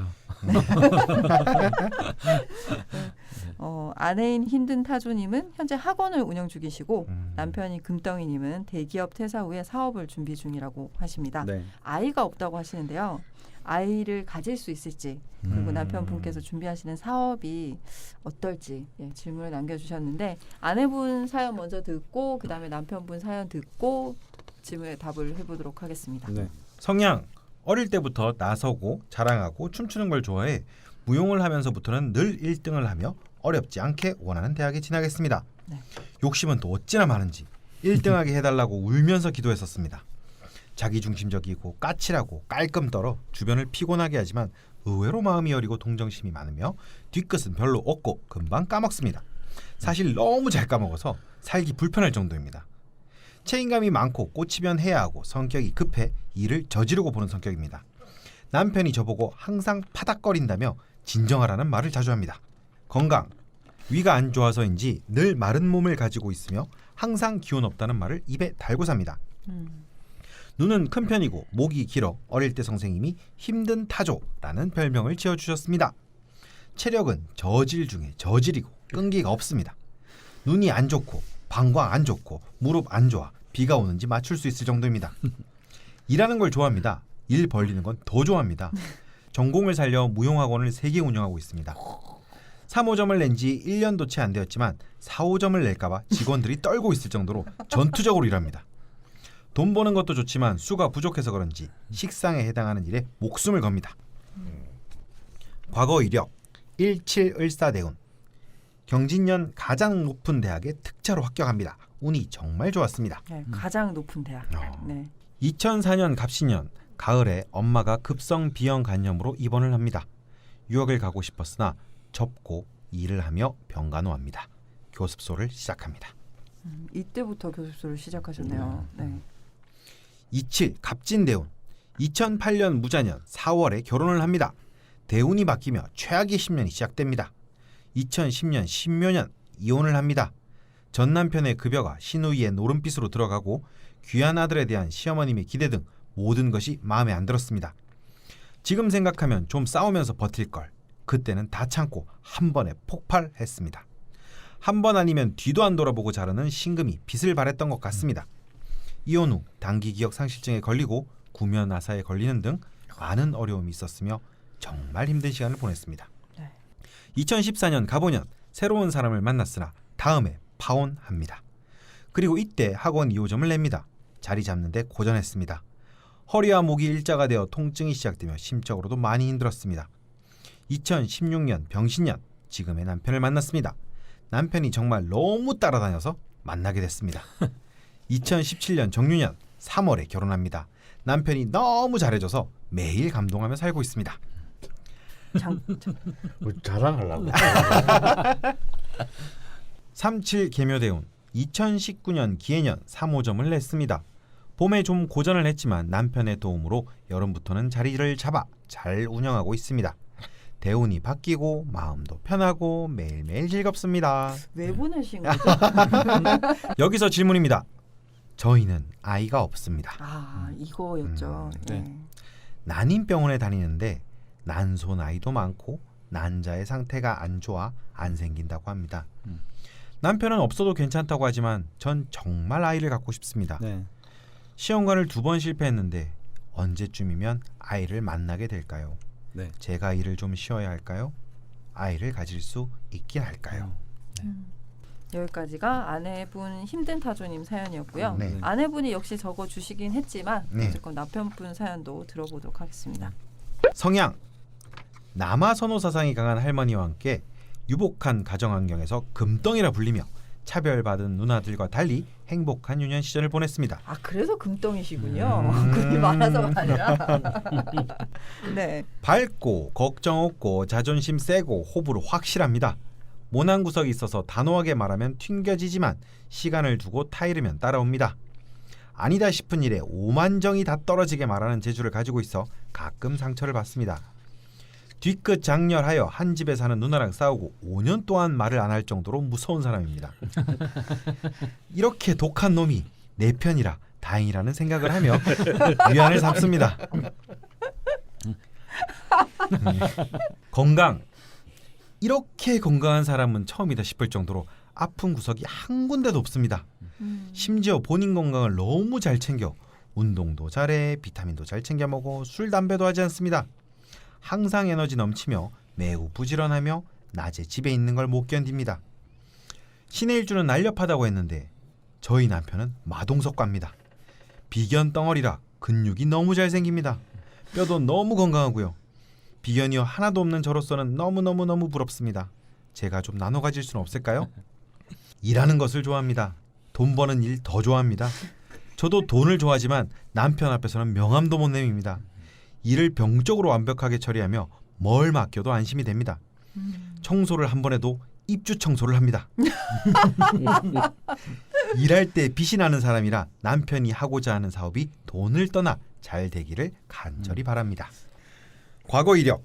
아내인 힘든 타조님은 현재 학원을 운영 중이시고 남편이 금덩이님은 대기업 퇴사 후에 사업을 준비 중이라고 하십니다. 아이가 없다고 하시는데요. 아이를 가질 수 있을지 그리고 남편분께서 준비하시는 사업이 어떨지 질문을 남겨주셨는데 아내분 사연 먼저 듣고 그다음에 남편분 사연 듣고 질문에 답을 해보도록 하겠습니다. 성향 어릴 때부터 나서고 자랑하고 춤추는 걸 좋아해 무용을 하면서부터는 늘 1등을 하며 어렵지 않게 원하는 대학에 진학했습니다. 욕심은 또 어찌나 많은지 1등하게 해달라고 울면서 기도했었습니다. 자기중심적이고 까칠하고 깔끔 떨어 주변을 피곤하게 하지만 의외로 마음이 여리고 동정심이 많으며 뒤끝은 별로 없고 금방 까먹습니다. 사실 너무 잘 까먹어서 살기 불편할 정도입니다. 책임감이 많고 꽂히면 해야 하고 성격이 급해 일을 저지르고 보는 성격입니다. 남편이 저보고 항상 파닥거린다며 진정하라는 말을 자주 합니다. 건강, 위가 안 좋아서인지 늘 마른 몸을 가지고 있으며 항상 기운 없다는 말을 입에 달고 삽니다. 눈은 큰 편이고 목이 길어 어릴 때 선생님이 힘든 타조라는 별명을 지어주셨습니다. 체력은 저질 중에 저질이고 끈기가 없습니다. 눈이 안 좋고 방광 안 좋고 무릎 안 좋아 비가 오는지 맞출 수 있을 정도입니다. 일하는 걸 좋아합니다. 일 벌리는 건 더 좋아합니다. 전공을 살려 무용학원을 3개 운영하고 있습니다. 3호점을 낸 지 1년도 채 안 되었지만 4호점을 낼까봐 직원들이 떨고 있을 정도로 전투적으로 일합니다. 돈 버는 것도 좋지만 수가 부족해서 그런지 식상에 해당하는 일에 목숨을 겁니다. 과거 이력 1714대운 경진년 가장 높은 대학에 특차로 합격합니다. 운이 정말 좋았습니다. 가장 높은 대학. 2004년 갑신년 가을에 엄마가 급성 비형 간염으로 입원을 합니다. 유학을 가고 싶었으나 접고 일을 하며 병간호합니다. 교습소를 시작합니다. 이때부터 교습소를 시작하셨네요. 27 갑진대운 2008년 무자년 4월에 결혼을 합니다. 대운이 바뀌며 최악의 10년이 시작됩니다. 2010년 신묘년 이혼을 합니다. 전 남편의 급여가 시누이의 노름빛으로 들어가고 귀한 아들에 대한 시어머님의 기대 등 모든 것이 마음에 안 들었습니다. 지금 생각하면 좀 싸우면서 버틸 걸. 그때는 다 참고 한 번에 폭발했습니다. 한 번 아니면 뒤도 안 돌아보고 자르는 신금이 빚을 발했던 것 같습니다. 이혼 후 단기 기억 상실증에 걸리고 구면 아사에 걸리는 등 많은 어려움이 있었으며 정말 힘든 시간을 보냈습니다. 2014년 갑오년 새로운 사람을 만났으나 다음에 파혼합니다. 그리고 이때 학원 2호점을 냅니다. 자리 잡는데 고전했습니다. 허리와 목이 일자가 되어 통증이 시작되며 심적으로도 많이 힘들었습니다. 2016년 병신년 지금의 남편을 만났습니다. 남편이 정말 너무 따라다녀서 만나게 됐습니다. 2017년 정유년 3월에 결혼합니다. 남편이 너무 잘해줘서 매일 감동하며 살고 있습니다. 뭐 자랑하려고. 37 계묘대운 2019년 기해년 3호점을 냈습니다. 봄에 좀 고전을 했지만 남편의 도움으로 여름부터는 자리를 잡아 잘 운영하고 있습니다. 대운이 바뀌고 마음도 편하고 매일매일 즐겁습니다. 왜 보내신 거죠? 여기서 질문입니다. 저희는 아이가 없습니다. 이거였죠. 난임병원에 다니는데 난소 나이도 많고 난자의 상태가 안 좋아 안 생긴다고 합니다. 남편은 없어도 괜찮다고 하지만 전 정말 아이를 갖고 싶습니다. 시험관을 2번 실패했는데 언제쯤이면 아이를 만나게 될까요? 제가 일을 좀 쉬어야 할까요? 아이를 가질 수 있긴 할까요? 여기까지가 아내분 힘든 타조님 사연이었고요. 아내분이 역시 적어주시긴 했지만 어쨌건 남편분 사연도 들어보도록 하겠습니다. 성향 남아 선호 사상이 강한 할머니와 함께 유복한 가정 환경에서 금덩이라 불리며 차별받은 누나들과 달리 행복한 유년 시절을 보냈습니다. 아 그래서 금덩이시군요. 금이 많아서가 아니라. 네. 밝고 걱정 없고 자존심 세고 호불호 확실합니다. 모난 구석이 있어서 단호하게 말하면 튕겨지지만 시간을 두고 타이르면 따라옵니다. 아니다 싶은 일에 오만정이 다 떨어지게 말하는 재주를 가지고 있어 가끔 상처를 받습니다. 뒤끝 장렬하여 한 집에 사는 누나랑 싸우고 5년 동안 말을 안 할 정도로 무서운 사람입니다. 이렇게 독한 놈이 내 편이라 다행이라는 생각을 하며 위안을 삼습니다. 건강. 이렇게 건강한 사람은 처음이다 싶을 정도로 아픈 구석이 한 군데도 없습니다. 심지어 본인 건강을 너무 잘 챙겨 운동도 잘해, 비타민도 잘 챙겨 먹어, 술, 담배도 하지 않습니다. 항상 에너지 넘치며 매우 부지런하며 낮에 집에 있는 걸 못 견딥니다. 신의 일주는 날렵하다고 했는데 저희 남편은 마동석과입니다. 비견 덩어리라 근육이 너무 잘생깁니다. 뼈도 너무 건강하고요. 비견이요 하나도 없는 저로서는 너무너무너무 부럽습니다. 제가 좀 나눠 가질 수는 없을까요? 일하는 것을 좋아합니다. 돈 버는 일 더 좋아합니다. 저도 돈을 좋아하지만 남편 앞에서는 명함도 못 내밉니다. 일을 병적으로 완벽하게 처리하며 뭘 맡겨도 안심이 됩니다. 청소를 한 번 해도 입주 청소를 합니다. 일할 때 빛이 나는 사람이라 남편이 하고자 하는 사업이 돈을 떠나 잘 되기를 간절히 바랍니다. 과거 이력.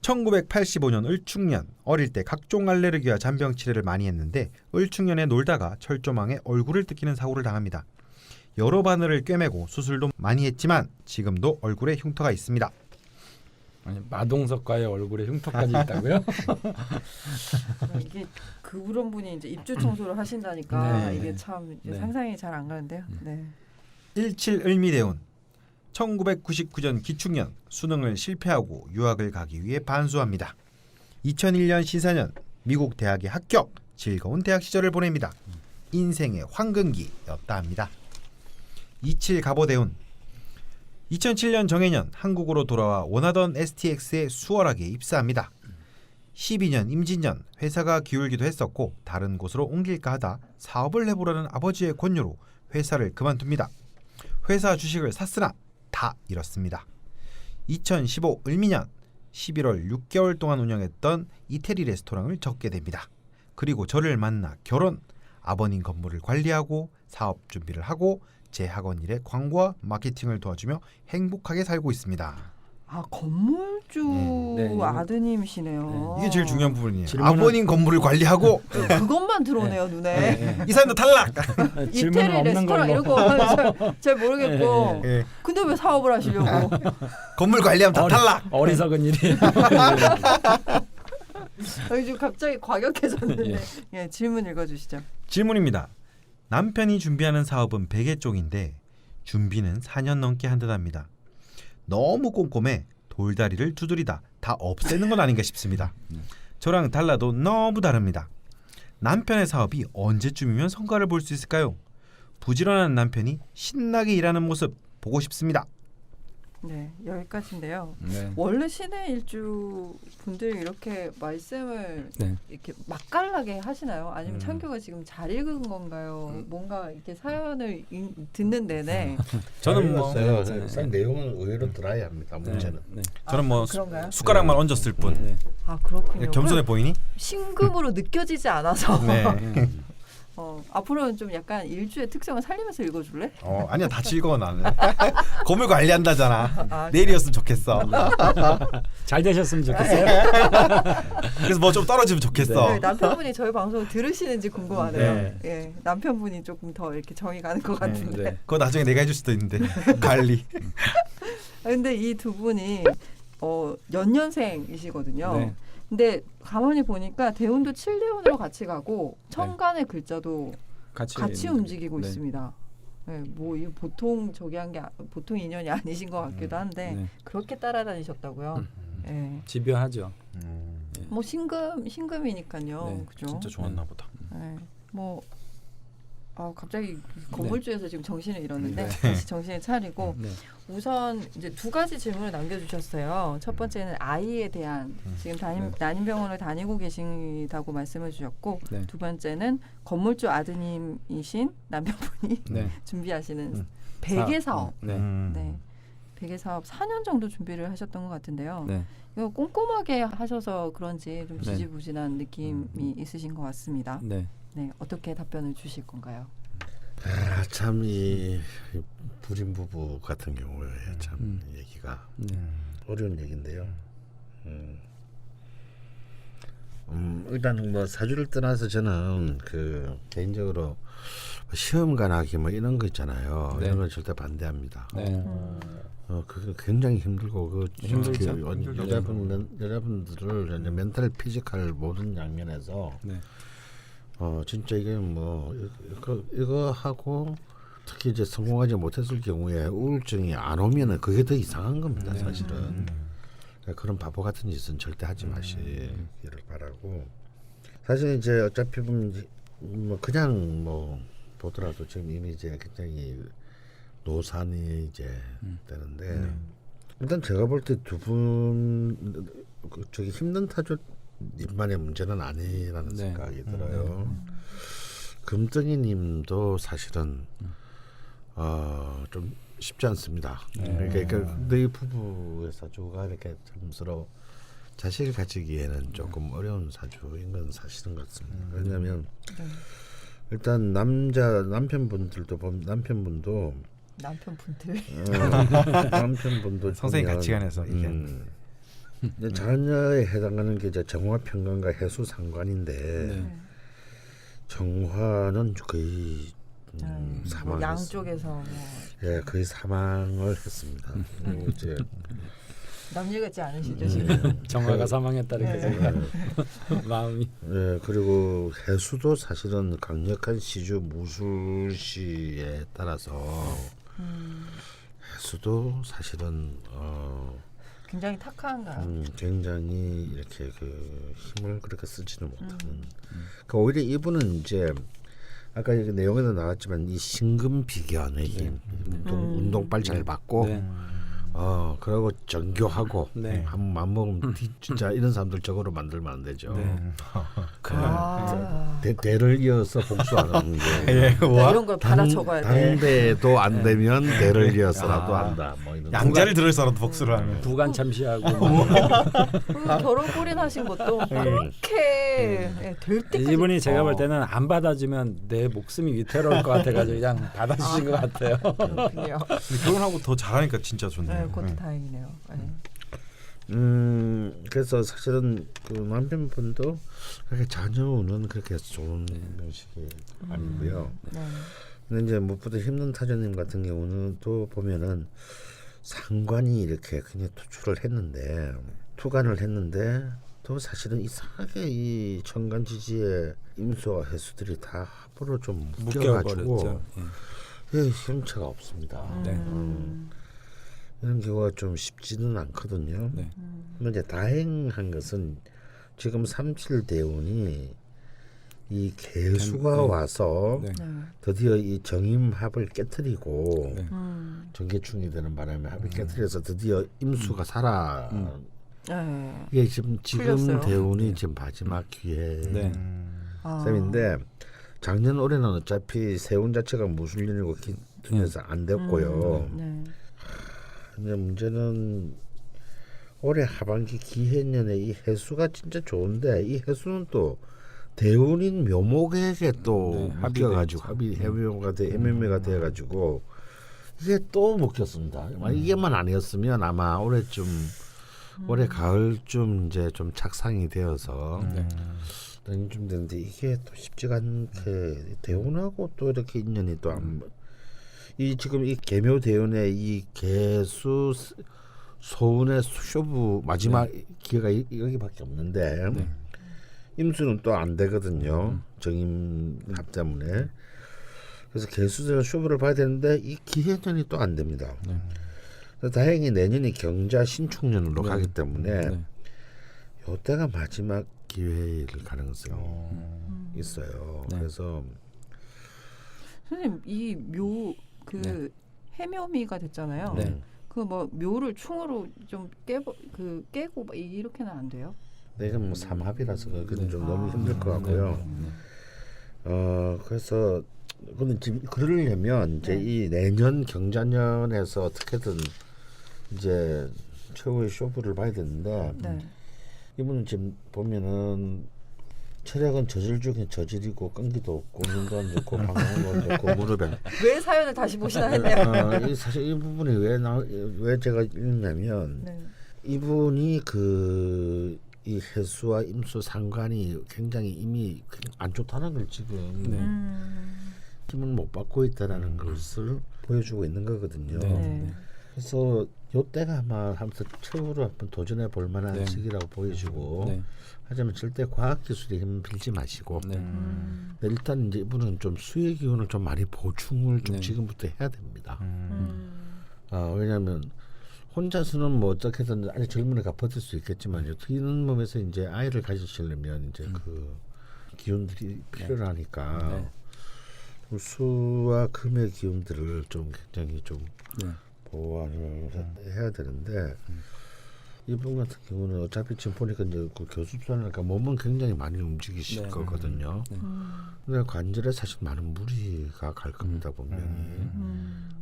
1985년 을충년 어릴 때 각종 알레르기와 잔병 치레를 많이 했는데 을충년에 놀다가 철조망에 얼굴을 뜯기는 사고를 당합니다. 여러 바늘을 꿰매고 수술도 많이 했지만 지금도 얼굴에 흉터가 있습니다. 아니, 마동석과의 얼굴에 흉터까지 있다고요? 이게 그런 분이 이제 입주 청소를 하신다니까 네. 이게 참 이제 네. 상상이 잘 안 가는데요. 네. 17을미대운 1999년 기축년 수능을 실패하고 유학을 가기 위해 반수합니다. 2001년 시사년 미국 대학에 합격, 즐거운 대학 시절을 보냅니다. 인생의 황금기였다 합니다. 27 갑오대운 2007년 정해년 한국으로 돌아와 원하던 STX에 수월하게 입사합니다. 12년 임진년 회사가 기울기도 했었고 다른 곳으로 옮길까 하다 사업을 해보라는 아버지의 권유로 회사를 그만둡니다. 회사 주식을 샀으나 다 잃었습니다. 2015 을미년 11월 6개월 동안 운영했던 이태리 레스토랑을 접게 됩니다. 그리고 저를 만나 결혼, 아버님 건물을 관리하고 사업 준비를 하고 제 학원 일에 광고와 마케팅을 도와주며 행복하게 살고 있습니다. 아 건물주 네, 아드님이시네요. 이게 제일 중요한 부분이에요. 질문은- 아버님 건물을 관리하고 그것만 들어오네요 눈에. 이 사람도 탈락. 질문은 이태리 없는 레스토랑 걸로. 이런 거 잘 모르겠고. 예. 근데 왜 사업을 하시려고? 건물 관리하면 다 탈락. 어리석은 일이. 지금 갑자기 과격해졌는데. 예. 예, 질문 읽어주시죠. 질문입니다. 남편이 준비하는 사업은 100개 쪽인데 준비는 4년 넘게 한 듯합니다. 너무 꼼꼼해 돌다리를 두드리다 다 없애는 건 아닌가 싶습니다. 저랑 달라도 너무 다릅니다. 남편의 사업이 언제쯤이면 성과를 볼 수 있을까요? 부지런한 남편이 신나게 일하는 모습 보고 싶습니다. 네, 여기까지인데요. 네. 원래 신의 일주 분들이 이렇게 말씀을 네. 이렇게 맛깔나게 하시나요? 아니면 창규가 지금 잘 읽은 건가요? 뭔가 이렇게 사연을 듣는 내내 저는 뭐 네. 내용은 의외로 드라이합니다. 문제는. 네. 저는 뭐 그런가요? 숟가락만 얹었을 뿐. 네. 아 그렇군요. 겸손해 보이니? 신금으로 느껴지지 않아서 네. 앞으로는 좀 약간 일주의 특성을 살리면서 읽어줄래? 아니야 다 즐거워 나는. 건물 관리한다잖아. 아, 내일이었으면 좋겠어. 잘 되셨으면 좋겠어요. 그래서 뭐 좀 떨어지면 좋겠어. 네, 남편분이 저희 방송을 들으시는지 궁금하네요. 네. 예, 남편분이 조금 더 이렇게 정이 가는 것 같은데. 네. 그거 나중에 내가 해줄 수도 있는데 관리. 근데 이 두 분이 연년생이시거든요. 네. 근데 가만히 보니까 대운도 7대운으로 같이 가고 천간의 글자도 같이 움직이고 네. 있습니다. 네, 뭐 이 보통 저기 한 게 보통 인연이 아니신 것 같기도 한데 네. 그렇게 따라다니셨다고요. 네. 집요하죠. 뭐 신금이니까요. 네, 그죠? 진짜 좋았나 보다. 네. 뭐 갑자기 건물주에서 지금 정신을 잃었는데 다시 정신을 차리고 우선 이제 두 가지 질문을 남겨주셨어요. 첫 번째는 아이에 대한 지금 난임병원을 다니고 계시다고 말씀을 주셨고 두 번째는 건물주 아드님이신 남편분이 준비하시는 베개 사업. 베개 사업 4년 정도 준비를 하셨던 것 같은데요. 이거 꼼꼼하게 하셔서 그런지 좀 지지부진한 느낌이 있으신 것 같습니다. 네, 어떻게 답변을 주실 건가요? 참 이 불임 부부 같은 경우에 참 얘기가 어려운 얘기인데요. 일단 뭐 사주를 떠나서 저는 그 개인적으로 시험관하기 뭐 이런 거 있잖아요. 이런 건 절대 반대합니다. 그게 굉장히 힘들고 그 여자분들을 이제 멘탈, 피지컬 모든 양면에서 진짜 이게 뭐 이거 하고 특히 이제 성공하지 못했을 경우에 우울증이 안 오면은 그게 더 이상한 겁니다, 사실은. 그런 바보 같은 짓은 절대 하지 마시기를 바라고. 사실 이제 어차피 보면 뭐 그냥 뭐 보더라도 지금 이미 이제 굉장히 노산이 이제 되는데 일단 제가 볼 때 두 분 저기 힘든 타조님만의 문제는 아니라는 생각이 들어요. 금덩이님도 사실은 좀 쉽지 않습니다. 그러니까 너희 부부의 사주가 이렇게 좀 서로 자식을 가지기에는 조금 어려운 사주인 건 사실인 것 같습니다. 왜냐하면 일단 남편분들도 보면 남편분도 선생님 가치관에서 자녀에 해당하는 게 이제 정화 평관과 해수 상관인데 정화는 거의 사망 양쪽에서 거의 사망을 했습니다. 이제 남일 같지 않으시죠 지금? 정화가 사망했다는 게 마음이. 그리고 해수도 사실은 강력한 시주 무술시에 따라서 해수도 사실은 굉장히 탁한가요? 굉장히 이렇게 그 힘을 그렇게 쓰지는 못하는. 그러니까 오히려 이분은 이제 아까 내용에도 나왔지만 이 신금비견의 힘, 운동빨 잘 받고. 그리고 정교하고 한번 맘먹으면 진짜 이런 사람들 저거로 만들면 안 되죠. 대를 이어서 복수하는 게 이런 걸 받아 적어야 돼. 당대도 안 되면 대를 이어서라도 한다. 뭐 이런 양자를 들어서라도 복수를 하면 부관 참시하고 결혼 골인하신 것도 그렇게 될 때까지. 이분이 제가 볼 때는 안 받아주면 내 목숨이 위태로울 것 같아가지고 그냥 받아주신 것 같아요. 그렇군요. 결혼하고 더 잘하니까 진짜 좋네요. 그것도 다행이네요. 그래서 사실은 그 남편분도 그렇게 자녀운은 그렇게 좋은 방식이 아니고요. 근데 이제 무엇보다 힘든 타조님 같은 경우는 또 보면은 상관이 이렇게 그냥 투출을 했는데 투관을 했는데 또 사실은 이상하게 이 천간지지의 임수와 해수들이 다 합으로 좀 묶여가지고 형체가 없습니다. 이런 경우가 좀 쉽지는 않거든요. 근데 다행한 것은 지금 37대운이 이 개수가 와서 드디어 이 정임합을 깨트리고 정계충이 되는 바람에 합을 깨트려서 드디어 임수가 살아. 이게 지금 풀렸어요. 대운이 지금 마지막 기회 셈인데 작년 올해는 어차피 세운 자체가 무술년이고 기tun에서 안 됐고요. 근데 문제는 올해 하반기 기해년에 이 해수가 진짜 좋은데 이 해수는 또 대운인 묘목에게 또 묶여가지고 해묘가 돼가지고 이게 또 묶였습니다. 이게만 아니었으면 아마 올해쯤 올해 가을쯤 이제 좀 착상이 되어서 좀 되는데 이게 또 쉽지가 않게 대운하고 또 이렇게 인연이 또 이 지금 이 개묘 대운의 이 개수 소운의 쇼부 마지막 기회가 여기밖에 없는데 임수는 또 안 되거든요. 정임합 때문에. 그래서 개수대가 쇼부를 봐야 되는데 이 기해년이 또 안 됩니다. 그래서 다행히 내년이 경자 신축년으로 가기 때문에 이때가 마지막 기회일 가능성이 있어요. 그래서 선생님 이 묘 해묘미가 됐잖아요. 네. 그 뭐 묘를 충으로 좀 깨고 막 이렇게는 안 돼요? 내가 뭐 삼합이라서 그건 좀 너무 아. 힘들 것 같고요. 그래서 근데 지금 그러려면 이제 이 내년 경자년에서 어떻게든 이제 최후의 쇼부를 봐야 되는데 이분은 지금 보면은 체력은 저질 중에 저질이고 끈기도 없고 눈도 안 좋고 방광도 안 좋고 무릎에 왜 사연을 다시 보시나 했네요. 사실 이 부분이 왜 제가 읽냐면 이분이 이 해수와 임수 상관이 굉장히 이미 안 좋다는 걸 지금 힘을 못 받고 있다라는 것을 보여주고 있는 거거든요. 그래서 요때가 아마 하면서 최후로 한번 도전해 볼 만한 시기라고 보여지고 하지만 절대 과학기술에 힘 빌지 마시고 일단 이제 이분은 좀 수의 기운을 좀 많이 보충을 좀 지금부터 해야 됩니다. 왜냐하면 혼자서는 뭐 어떻게든 아니 젊은이가 버틸 수 있겠지만요. 이런 몸에서 이제 아이를 가지시려면 이제 그 기운들이 필요하니까 수와 금의 기운들을 좀 굉장히 좀 보완을 해야 되는데 이분 같은 경우는 어차피 지금 보니까 이제 그 교습소니까 몸은 굉장히 많이 움직이실 거거든요. 근데 관절에 사실 많은 무리가 갈 겁니다 분명히.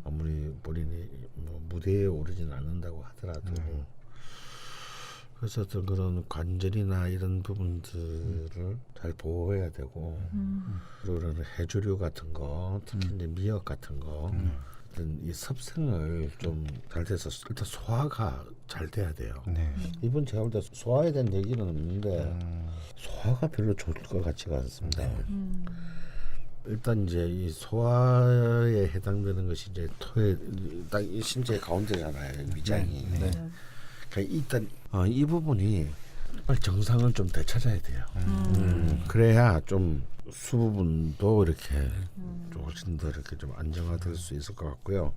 아무리 본인이 뭐 무대에 오르지는 않는다고 하더라도 그래서 어떤 그런 관절이나 이런 부분들을 잘 보호해야 되고 그리고 그런 해조류 같은 거 특히 이제 미역 같은 거 이 섭생을 좀 잘 돼서 일단 소화가 잘 돼야 돼요. 이분 제가 볼 때 소화에 대한 얘기는 없는데 소화가 별로 좋을 것 같지가 않습니다. 일단 이제 이 소화에 해당되는 것이 이제 토의 딱 이 신체 가운데잖아요, 위장이. 그러니까 일단 이 부분이 빨리 정상을 좀 되찾아야 돼요. 그래야 좀 수부분도 이렇게 훨씬 더 이렇게 좀 안정화될 수 있을 것 같고요.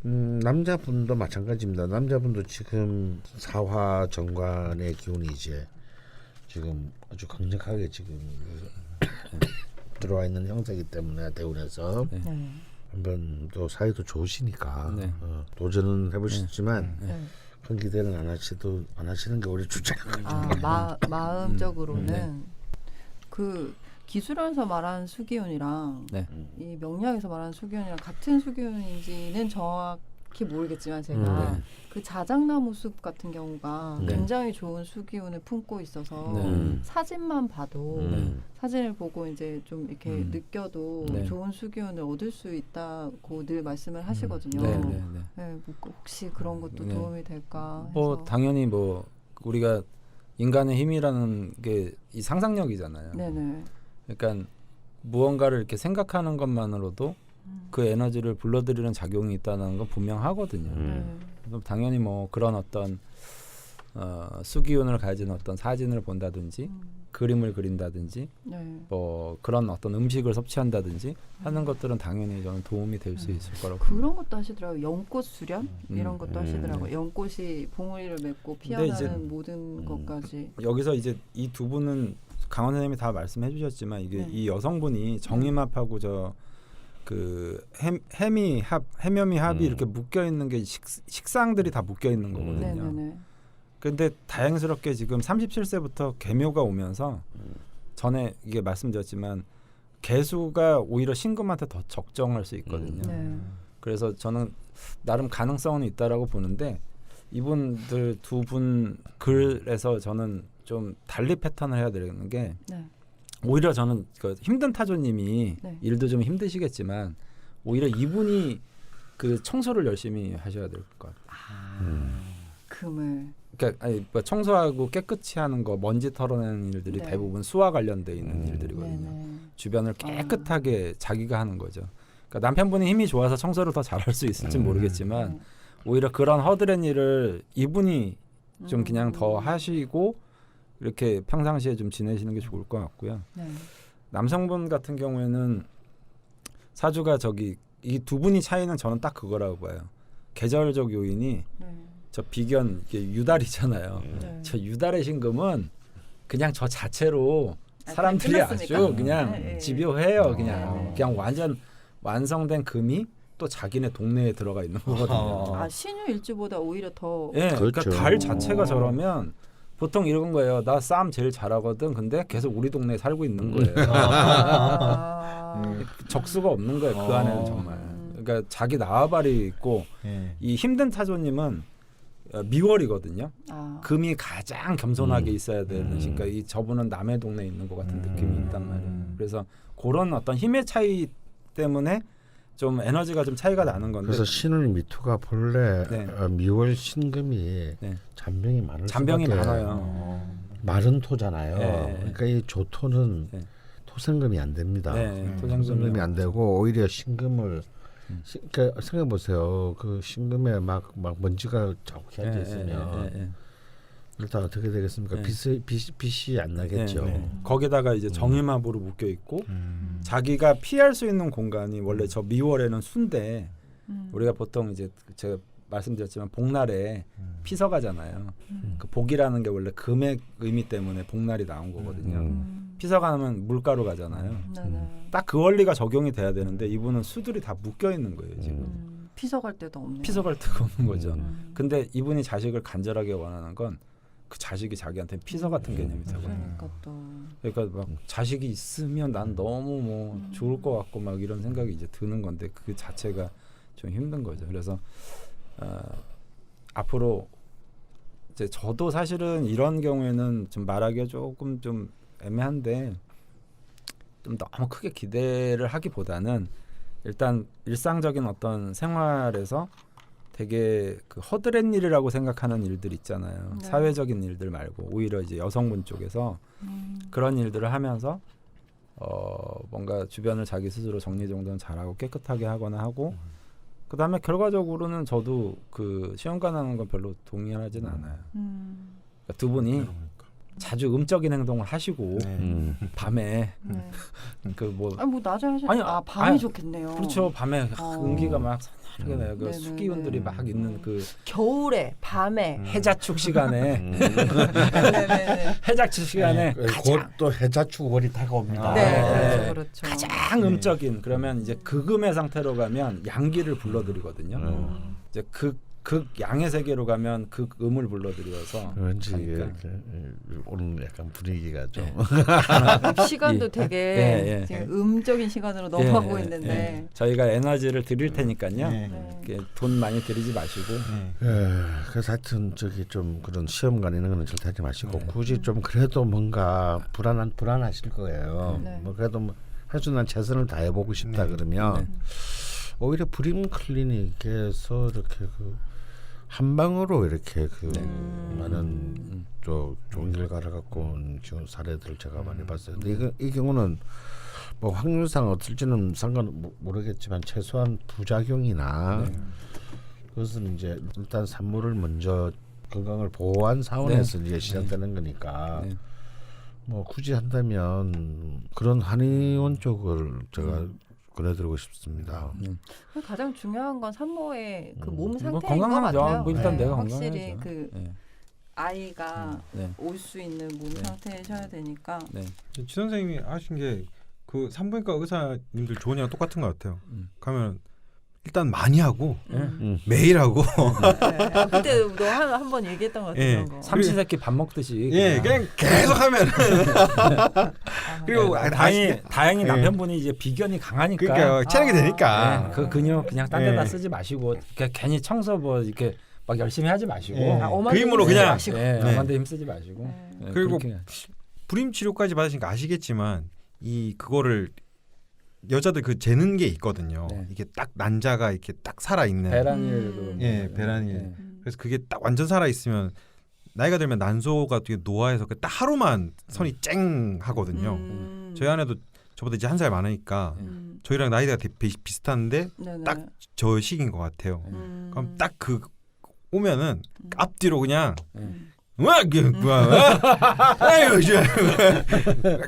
남자분도 마찬가지입니다. 남자분도 지금 사화 정관의 기운이 이제 지금 아주 강력하게 지금 들어와 있는 형태이기 때문에 대운에서 한번 또 사이도 좋으시니까 도전은 해보시지만 큰 기대는 안 하시는 게 우리 주장입니다. 마음적으로는 그 기술원에서 말하는 수기운이랑 이 명리학에서 말하는 수기운이랑 같은 수기운인지는 정확히 모르겠지만 제가 그 자작나무 숲 같은 경우가 굉장히 좋은 수기운을 품고 있어서 사진만 봐도 사진을 보고 이제 좀 이렇게 느껴도 좋은 수기운을 얻을 수 있다고 늘 말씀을 하시거든요. 뭐 혹시 그런 것도 도움이 될까 해서. 뭐 당연히 뭐 우리가 인간의 힘이라는 게 이 상상력이잖아요. 그러니까 무언가를 이렇게 생각하는 것만으로도 그 에너지를 불러들이는 작용이 있다는 건 분명하거든요. 당연히 뭐 그런 어떤 수기운을 가진 어떤 사진을 본다든지 그림을 그린다든지 뭐 그런 어떤 음식을 섭취한다든지 하는 것들은 당연히 저는 도움이 될 수 있을 거라고 그런 것도 하시더라고요. 연꽃 수련 이런 것도 하시더라고요. 연꽃이 봉우리를 맺고 피어나는 모든 것까지. 여기서 이제 이 두 분은 강원 선생님이 다 말씀해 주셨지만 이게 이 여성분이 정임합하고 저 그 해묘미 합이 이렇게 묶여 있는 게 식상들이 다 묶여 있는 거거든요. 근데 다행스럽게 지금 37세부터 계묘가 오면서 전에 이게 말씀드렸지만 개수가 오히려 신금한테 더 적정할 수 있거든요. 그래서 저는 나름 가능성은 있다라고 보는데 이분들 두 분 글에서 저는 좀 달리 패턴을 해야 되는 게 오히려 저는 그 힘든 타조님이 일도 좀 힘드시겠지만 오히려 이분이 그 청소를 열심히 하셔야 될 것 같아요. 금을. 그러니까 뭐 청소하고 깨끗이 하는 거, 먼지 털어내는 일들이 대부분 수와 관련돼 있는 일들이거든요. 주변을 깨끗하게 자기가 하는 거죠. 그러니까 남편분이 힘이 좋아서 청소를 더 잘할 수 있을지 모르겠지만 오히려 그런 허드렛 일을 이분이 좀 그냥 더 하시고 이렇게 평상시에 좀 지내시는 게 좋을 것 같고요. 남성분 같은 경우에는 사주가 저기 이 두 분이 차이는 저는 딱 그거라고 봐요. 계절적 요인이 저 비견 이게 유달이잖아요. 저 유달의 신금은 그냥 저 자체로 사람들이 아주 그냥 집요해요. 그냥 완전 완성된 금이 또 자기네 동네에 들어가 있는 거거든요. 아 신유 일주보다 오히려 더. 예, 그렇죠. 그러니까 달 자체가 저러면 보통 이런 거예요. 나 싸움 제일 잘하거든. 근데 계속 우리 동네에 살고 있는 거예요. 적수가 없는 거예요. 그 안에는 정말. 그러니까 자기縄張이 있고 이 힘든 타조님은 미월이거든요. 금이 가장 겸손하게 있어야 되는. 그러니까 이 저분은 남의 동네에 있는 것 같은 느낌이 있단 말이에요. 그래서 그런 어떤 힘의 차이 때문에 좀 에너지가 좀 차이가 나는 건데. 그래서 신을 미투가 본래 네. 미월 신금이 네. 잔병이 많을 잔병이 수밖에 많아요. 마른 토잖아요. 네. 그러니까 이 조토는 네. 토생금이 안 됩니다. 네, 토생금이 안 되고 오히려 신금을 그러니까 생각해 보세요. 그 신금에 막 먼지가 자욱해 앉아 있으면 일단 어떻게 되겠습니까? 빛이 안 나겠죠. 거기다가 이제 정일마부로 묶여 있고 자기가 피할 수 있는 공간이 원래 저 미월에는 수인데 우리가 보통 이제 제가 말씀드렸지만 복날에 피서가잖아요. 그 복이라는 게 원래 금의 의미 때문에 복날이 나온 거거든요. 피서가면 물가로 가잖아요. 딱 그 원리가 적용이 돼야 되는데 이분은 수들이 다 묶여 있는 거예요 지금. 피서갈 데도 없네. 피서갈 데가 없는 거죠. 근데 이분이 자식을 간절하게 원하는 건 그 자식이 자기한테 피서 같은 개념이 되거든요. 그러니까 막 자식이 있으면 난 너무 뭐 좋을 것 같고 막 이런 생각이 이제 드는 건데 그 자체가 좀 힘든 거죠. 그래서 앞으로 이제 저도 사실은 이런 경우에는 좀 말하기가 조금 좀 애매한데 좀 너무 크게 기대를 하기보다는 일단 일상적인 어떤 생활에서 되게 그 허드렛 일이라고 생각하는 일들 있잖아요. 네. 사회적인 일들 말고 오히려 이제 여성분 쪽에서 그런 일들을 하면서 뭔가 주변을 자기 스스로 정리정돈 잘하고 깨끗하게 하거나 하고 그다음에 결과적으로는 저도 그 시험관하는 건 별로 동의하지는 않아요. 그러니까 두 분이 자주 음적인 행동을 하시고 밤에 그 뭐 뭐 낮에 하시. 밤이 아니, 좋겠네요. 그렇죠. 밤에 은기가 막 선하게 그 수기운들이 막 있는 그 겨울에 밤에 해자축 시간에 네네네. 해자축 시간에 곧 또 해자축월이 다가옵니다. 네, 그렇죠. 가장 음적인 그러면 이제 극음의 상태로 가면 양기를 불러들이거든요. 이제 극 양의 세계로 가면 극음을 불러들여서 왠지 오늘 약간 분위기가 좀 시간도 되게 지금 음적인 시간으로 넘어가고 있는데 저희가 에너지를 드릴 테니까요. 돈 많이 들이지 마시고. 그래서 하여튼 저기 좀 그런 시험관 이런 거는 절대 하지 마시고 굳이 좀 그래도 뭔가 불안하실 거예요. 뭐 그래도 뭐 할 수 있는 최선을 다해보고 싶다 그러면 오히려 브림 클리닉에서 이렇게 그 한 방으로 이렇게 그 많은 좋은 결과를 갖고 온 사례들을 제가 많이 봤어요. 근데 이 경우는 뭐 확률상 어떨지는 모르겠지만 최소한 부작용이나 그것은 이제 일단 산모를 먼저 건강을 보호한 차원에서 이제 시작되는 거니까 뭐 굳이 한다면 그런 한의원 쪽을 제가 권해드리고 싶습니다. 가장 중요한 건 산모의 그 몸 상태인 것 건강하죠. 같아요. 일단 내가 확실히 건강해야죠. 그 아이가 올 수 있는 몸 상태셔야 되니까. 지 선생님이 하신 게 그 산부인과 의사님들 조언이랑 똑같은 것 같아요. 가면 일단 많이 하고 매일 하고. 그때 너 한 번 얘기했던 것 같은 거. 삼시세끼 밥 먹듯이. 그냥 계속 하면. 그리고 다행히 남편분이 이제 비견이 강하니까. 그러니까 체력이 되니까. 그 근육 그냥 딴 데다 쓰지 마시고 괜히 청소 뭐 이렇게 막 열심히 하지 마시고. 그 힘으로 그냥. 엄한데 힘 쓰지 마시고. 그리고 불임 치료까지 받으시니까 아시겠지만 그거를 여자들 그 재는 게 있거든요. 이게 딱 난자가 이렇게 딱 살아 있는. 배란일도. 배란일. 그래서 그게 딱 완전 살아 있으면 나이가 들면 난소가 되게 노화해서 딱 하루만 선이 쨍 하거든요. 저희 아내도 저보다 이제 한 살 많으니까 저희랑 나이가 되게 비슷한데 딱 저 시기인 것 같아요. 그럼 딱 그 오면은 앞뒤로 그냥.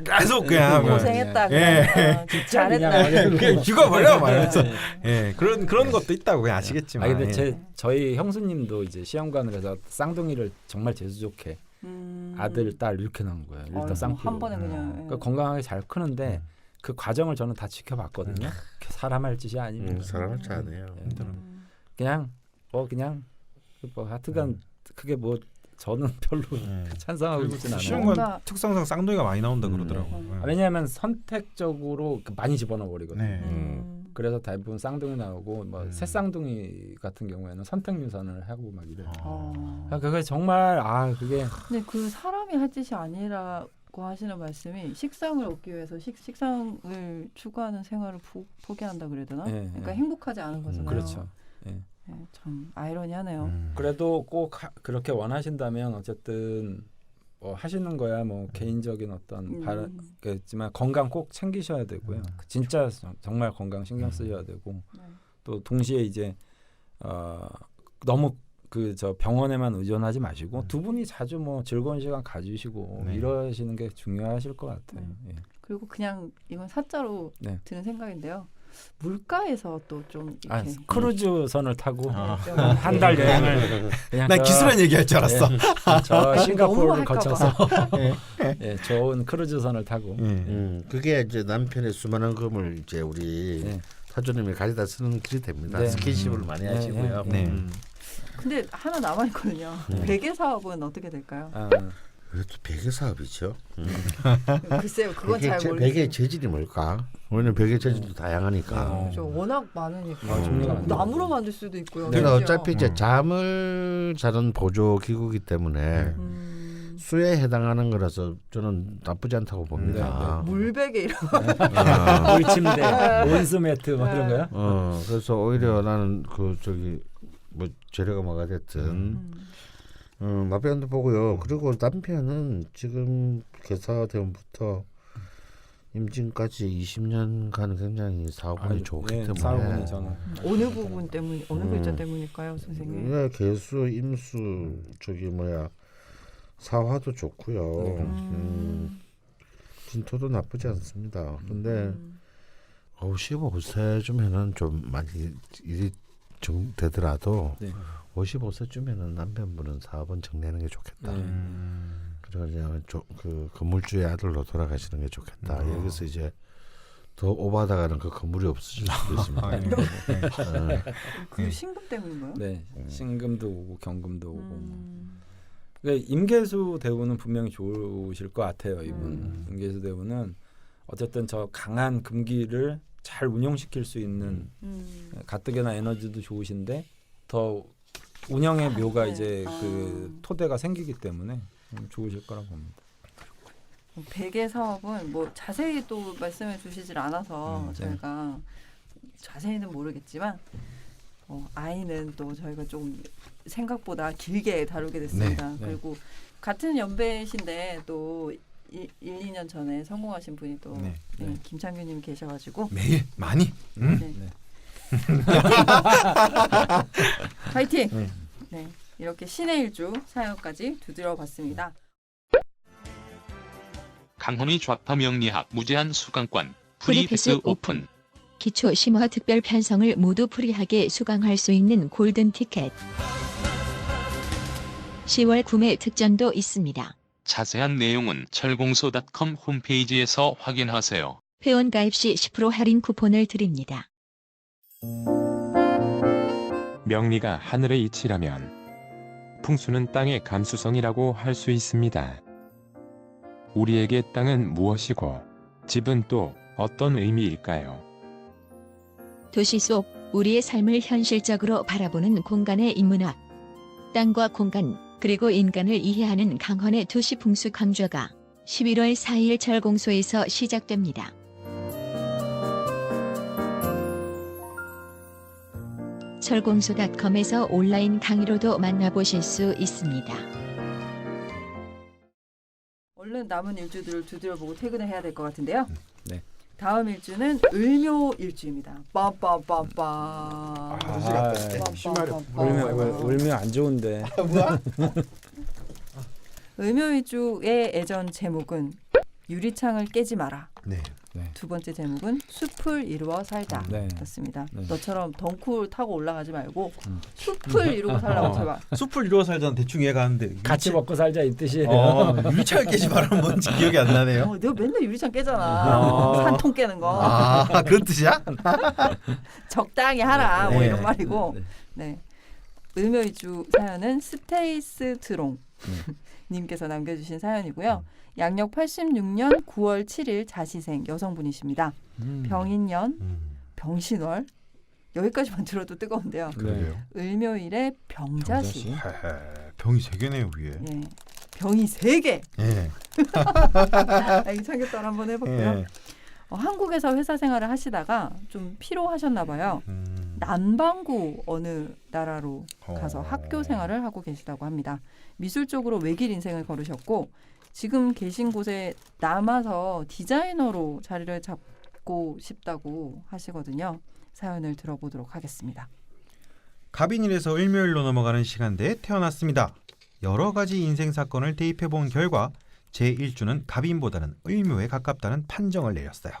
계속 그냥 고생했다. 잘했다. 죽어버려 말면서 그런 것도 있다고 그냥 아시겠지만. 근데 저희 형수님도 이제 시험관을 해서 쌍둥이를 정말 재수 좋게 아들 딸 이렇게 낳은 거예요. 일단 쌍둥이 한 번에 그냥 그러니까 건강하게 잘 크는데 그 과정을 저는 다 지켜봤거든요. 사람 할 짓이 아니에요. 사람 할 짓 아니에요. 그냥 하여튼간 그게 뭐 저는 별로 찬성하고 있지는 쉬운 않아요. 건 특성상 쌍둥이가 많이 나온다 그러더라고요. 왜냐하면 선택적으로 많이 집어넣어 버리거든요. 네. 그래서 대부분 쌍둥이 나오고 뭐 새 쌍둥이 같은 경우에는 선택 유산을 하고 막 이래요. 그게 정말 그게 근데 그 사람이 할 짓이 아니라고 하시는 말씀이 식상을 얻기 위해서 식상을 추구하는 생활을 포기한다 그래야 되나? 네, 그러니까 네. 행복하지 않은 거잖아요. 그렇죠. 네. 네, 참 아이러니하네요. 그래도 꼭 그렇게 원하신다면 어쨌든 뭐 하시는 거야 뭐 개인적인 어떤 바람겠지만 건강 꼭 챙기셔야 되고요. 진짜 정말 건강 신경 쓰셔야 되고 또 동시에 이제 너무 저 병원에만 의존하지 마시고 두 분이 자주 뭐 즐거운 시간 가지시고 이러시는 게 중요하실 것 같아요. 예. 그리고 그냥 이건 사자로 드는 생각인데요. 물가에서 또 좀 이렇게 크루즈선을 타고 한 달 여행을 그냥 난 기술한 얘기할 줄 알았어. 저 싱가포르를 너무 거쳐서 좋은 크루즈선을 타고 그게 이제 남편의 수많은 금을 이제 우리 사주님이 가져다 쓰는 길이 됩니다. 스킨십을 많이 하시고요. 근데 하나 남아 있거든요. 베개 사업은 어떻게 될까요? 그래도 베개 사업이죠. 글쎄요, 그건 잘 모르겠어요. 베개의 재질이 뭘까? 왜냐면 베개 재질도 다양하니까. 워낙 많으니까. 나무로 만들 수도 있고요. 그러니까 어차피 이제 잠을 자는 보조 기구이기 때문에 수에 해당하는 거라서 저는 나쁘지 않다고 봅니다. 물베개 이런 물침대, 온수매트 뭐 이런 거요? 그래서 오히려 나는 뭐 재료가 뭐가 됐든 남편도 보고요. 그리고 남편은 지금 개사대원부터 임진까지 20년간 굉장히 사업운이 좋기 때문에 사업운이 저는 어느 부분 때문에 어느 글자 때문일까요, 선생님? 네, 개수, 임수, 사화도 좋고요. 진토도 나쁘지 않습니다. 근데 15세쯤에는 좀 많이 일이 되더라도 55세쯤에는 남편분은 사업은 정리하는 게 좋겠다. 그래서 그냥 그 건물주의 아들로 돌아가시는 게 좋겠다. 여기서 이제 더 오바다가는 그 건물이 없어질 수도 있습니다. 그 신금 때문인가요? 네, 신금도 오고 경금도 오고. 그러니까 임계수 대우는 분명히 좋으실 것 같아요. 이분 임계수 대우는 어쨌든 저 강한 금기를 잘 운영시킬 수 있는 가뜩이나 에너지도 좋으신데 더 운영의 묘가 이제 그 토대가 생기기 때문에 좋으실 거라고 봅니다. 베개 사업은 뭐 자세히 또 말씀해 주시질 않아서 저희가 자세히는 모르겠지만 아이는 또 저희가 좀 생각보다 길게 다루게 됐습니다. 그리고 같은 연배신데 또 1, 2년 전에 성공하신 분이 또 김창규님 계셔가지고 매일 많이 파이팅! 네, 이렇게 신의 일주 사연까지 두드려봤습니다. 강헌의 좌파 명리학 무제한 수강권 프리패스 오픈. 기초 심화 특별 편성을 모두 프리하게 수강할 수 있는 골든 티켓. 10월 구매 특전도 있습니다. 자세한 내용은 철공소.com 홈페이지에서 확인하세요. 회원 가입 시 10% 할인 쿠폰을 드립니다. 명리가 하늘의 이치라면 풍수는 땅의 감수성이라고 할 수 있습니다. 우리에게 땅은 무엇이고 집은 또 어떤 의미일까요? 도시 속 우리의 삶을 현실적으로 바라보는 공간의 인문학. 땅과 공간, 그리고 인간을 이해하는 강헌의 도시 풍수 강좌가 11월 4일 철공소에서 시작됩니다. 철공소.com에서 온라인 강의로도 만나보실 수 있습니다. 얼른 남은 일주들을 두드려보고 퇴근을 해야 될 것 같은데요. 네. 다음 일주는 을묘 일주입니다. 빰빰빰빰. 울면 안 좋은데. 을묘 일주의 애전 제목은 유리창을 깨지 마라. 네. 네. 두 번째 제목은 숲을 이루어 살자였습니다. 네. 너처럼 덩쿨 타고 올라가지 말고 숲을 이루고 살라고 제발. 숲을 이루어 살자는 대충 이해가 가는데 같이 먹고 살자 이 뜻이에요. 유리창을 깨지 말은 뭔지 기억이 안 나네요. 내가 맨날 유리창 깨잖아. 산통 깨는 거. 그런 뜻이야? 적당히 하라. 뭐 네. 이런 말이고. 네. 을묘이주 사연은 스테이스 드롱 님께서 남겨주신 사연이고요. 양력 86년 9월 7일 자시생 여성분이십니다. 병인년, 병신월 여기까지만 들어도 뜨거운데요. 그래요. 을묘일에 병자시. 병이 3개네요 위에. 예. 병이 3개. 예. 이 참견을 한번 해볼게요. 예. 한국에서 회사 생활을 하시다가 좀 피로하셨나 봐요. 남반구 어느 나라로 가서 학교 생활을 하고 계시다고 합니다. 미술 쪽으로 외길 인생을 걸으셨고 지금 계신 곳에 남아서 디자이너로 자리를 잡고 싶다고 하시거든요. 사연을 들어보도록 하겠습니다. 갑인일에서 을묘일로 넘어가는 시간대에 태어났습니다. 여러 가지 인생 사건을 대입해본 결과 제1주는 갑인보다는 을묘에 가깝다는 판정을 내렸어요.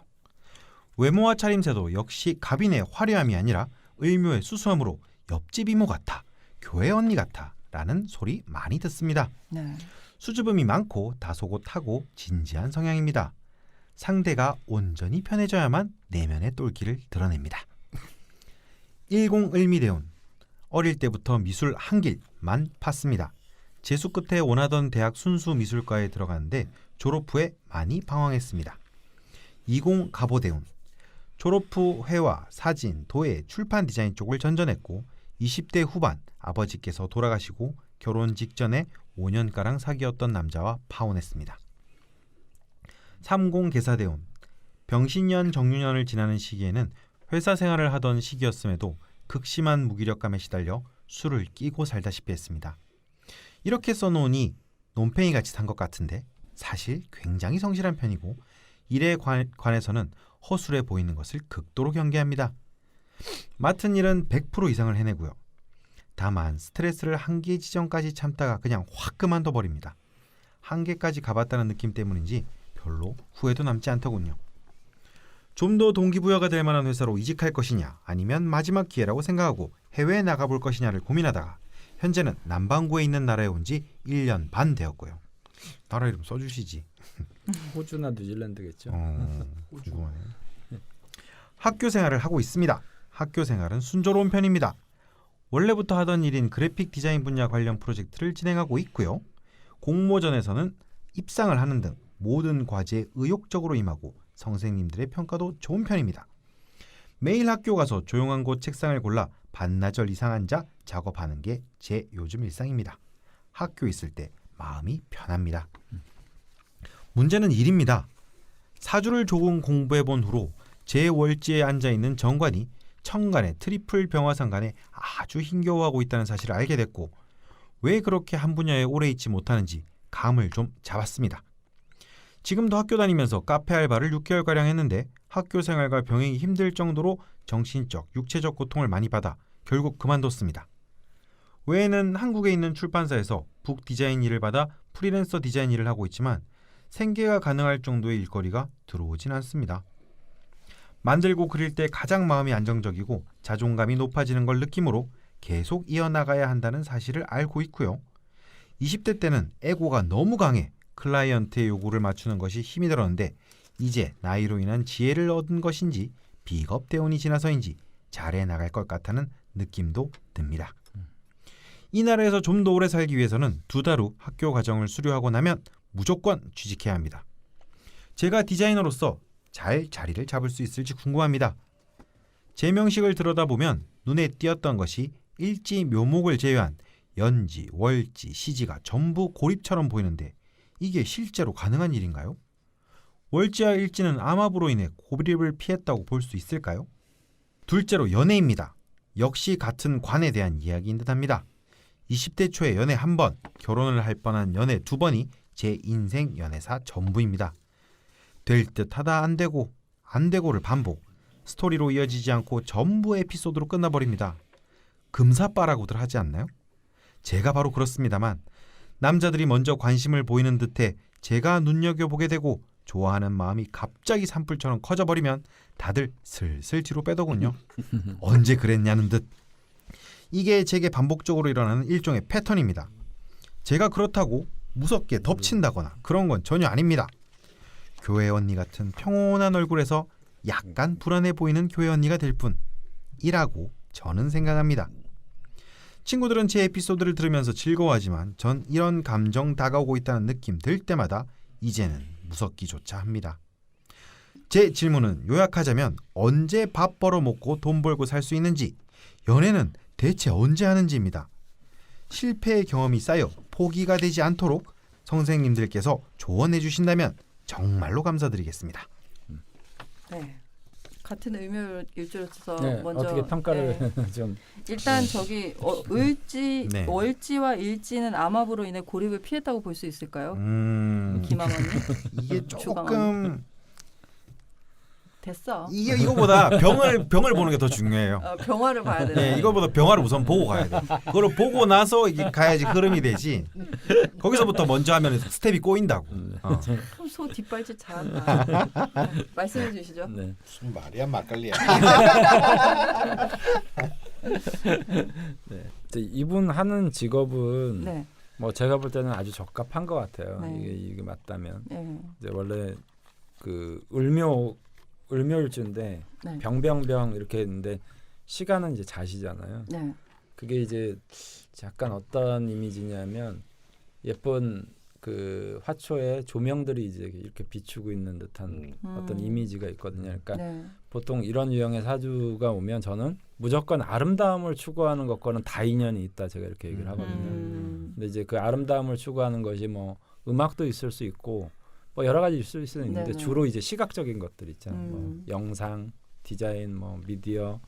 외모와 차림새도 역시 갑인의 화려함이 아니라 을묘의 수수함으로 옆집 이모 같아, 교회 언니 같아 라는 소리 많이 듣습니다. 네. 수줍음이 많고 다소곳하고 진지한 성향입니다. 상대가 온전히 편해져야만 내면의 똘끼를 드러냅니다. 10 을미대운 어릴 때부터 미술 한 길만 팠습니다. 재수 끝에 원하던 대학 순수 미술과에 들어갔는데 졸업 후에 많이 방황했습니다. 20 가보대운 졸업 후 회화, 사진, 도예, 출판 디자인 쪽을 전전했고 20대 후반 아버지께서 돌아가시고 결혼 직전에 5년가량 사귀었던 남자와 파혼했습니다. 30 계사대운 병신년 정유년을 지나는 시기에는 회사 생활을 하던 시기였음에도 극심한 무기력감에 시달려 술을 끼고 살다시피 했습니다. 이렇게 써놓으니 논팽이같이 산 것 같은데 사실 굉장히 성실한 편이고 일에 관해서는 허술해 보이는 것을 극도로 경계합니다. 맡은 일은 100% 이상을 해내고요. 다만 스트레스를 한계 지점까지 참다가 그냥 확 그만둬 버립니다. 한계까지 가봤다는 느낌 때문인지 별로 후회도 남지 않더군요. 좀 더 동기부여가 될 만한 회사로 이직할 것이냐 아니면 마지막 기회라고 생각하고 해외에 나가볼 것이냐를 고민하다가 현재는 남반구에 있는 나라에 온 지 1년 반 되었고요. 나라 이름 써주시지. 호주나 뉴질랜드겠죠. 궁금하네. 학교 생활을 하고 있습니다. 학교 생활은 순조로운 편입니다. 원래부터 하던 일인 그래픽 디자인 분야 관련 프로젝트를 진행하고 있고요. 공모전에서는 입상을 하는 등 모든 과제에 의욕적으로 임하고 선생님들의 평가도 좋은 편입니다. 매일 학교 가서 조용한 곳 책상을 골라 반나절 이상 앉아 작업하는 게 제 요즘 일상입니다. 학교 있을 때 마음이 편합니다. 문제는 일입니다. 사주를 조금 공부해본 후로 제 월지에 앉아있는 정관이 천간의 트리플 병화상간에 아주 힘겨워하고 있다는 사실을 알게 됐고 왜 그렇게 한 분야에 오래 있지 못하는지 감을 좀 잡았습니다. 지금도 학교 다니면서 카페 알바를 6개월가량 했는데 학교 생활과 병행이 힘들 정도로 정신적, 육체적 고통을 많이 받아 결국 그만뒀습니다. 외에는 한국에 있는 출판사에서 북 디자인 일을 받아 프리랜서 디자인 일을 하고 있지만 생계가 가능할 정도의 일거리가 들어오진 않습니다. 만들고 그릴 때 가장 마음이 안정적이고 자존감이 높아지는 걸 느낌으로 계속 이어나가야 한다는 사실을 알고 있고요. 20대 때는 에고가 너무 강해 클라이언트의 요구를 맞추는 것이 힘이 들었는데 이제 나이로 인한 지혜를 얻은 것인지 비겁대운이 지나서인지 잘해 나갈 것 같다는 느낌도 듭니다. 이 나라에서 좀 더 오래 살기 위해서는 2달 후 학교 과정을 수료하고 나면 무조건 취직해야 합니다. 제가 디자이너로서 잘 자리를 잡을 수 있을지 궁금합니다. 제 명식을 들여다보면 눈에 띄었던 것이 일지 묘목을 제외한 연지, 월지, 시지가 전부 고립처럼 보이는데 이게 실제로 가능한 일인가요? 월지와 일지는 암합으로 인해 고립을 피했다고 볼 수 있을까요? 둘째로 연애입니다. 역시 같은 관에 대한 이야기인 듯합니다. 20대 초에 연애 1번, 결혼을 할 뻔한 연애 2번이 제 인생 연애사 전부입니다. 될 듯하다 안 되고, 안 되고를 반복, 스토리로 이어지지 않고 전부 에피소드로 끝나버립니다. 금사빠라고들 하지 않나요? 제가 바로 그렇습니다만 남자들이 먼저 관심을 보이는 듯해 제가 눈여겨보게 되고 좋아하는 마음이 갑자기 산불처럼 커져버리면 다들 슬슬 뒤로 빼더군요. 언제 그랬냐는 듯. 이게 제게 반복적으로 일어나는 일종의 패턴입니다. 제가 그렇다고 무섭게 덮친다거나 그런 건 전혀 아닙니다. 교회 언니 같은 평온한 얼굴에서 약간 불안해 보이는 교회 언니가 될 뿐이라고 저는 생각합니다. 친구들은 제 에피소드를 들으면서 즐거워하지만 전 이런 감정 다가오고 있다는 느낌 들 때마다 이제는 무섭기조차 합니다. 제 질문은 요약하자면 언제 밥 벌어 먹고 돈 벌고 살 수 있는지, 연애는 대체 언제 하는지입니다. 실패의 경험이 쌓여 포기가 되지 않도록 선생님들께서 조언해 주신다면 정말로 감사드리겠습니다. 네. 같은 의묘일주로서 네, 먼저 어떻게 평가를 네. 좀 일단 저기 을지 네. 월지와 일지는 암압으로 인해 고립을 피했다고 볼 수 있을까요? 김하원님 이게 주방언니. 조금 됐어. 이거보다 병을 보는 게 더 중요해요. 병화를 봐야 돼. 네, 이거보다 병화를 우선 보고 가야 돼. 그걸 보고 나서 이게 가야지 흐름이 되지. 거기서부터 먼저 하면 스텝이 꼬인다고. 그럼 소 뒷발질 잘한다. 말씀해 주시죠. 네. 무슨 말이야 막걸리야. 네. 이분 하는 직업은 네. 뭐 제가 볼 때는 아주 적합한 것 같아요. 네. 이게 맞다면 네. 이제 원래 그 을묘일주인데 네. 병병병 이렇게 했는데 시간은 이제 자시잖아요. 네. 그게 이제 약간 어떤 이미지냐면 예쁜 그 화초에 조명들이 이제 이렇게 비추고 있는 듯한 어떤 이미지가 있거든요. 그러니까 네. 보통 이런 유형의 사주가 오면 저는 무조건 아름다움을 추구하는 것과는 다 인연이 있다 제가 이렇게 얘기를 하거든요. 근데 이제 그 아름다움을 추구하는 것이 뭐 음악도 있을 수 있고 뭐 여러 가지 있을 수 있는데 네네. 주로 이제 시각적인 것들 있잖아요. 뭐 영상, 디자인, 뭐 미디어,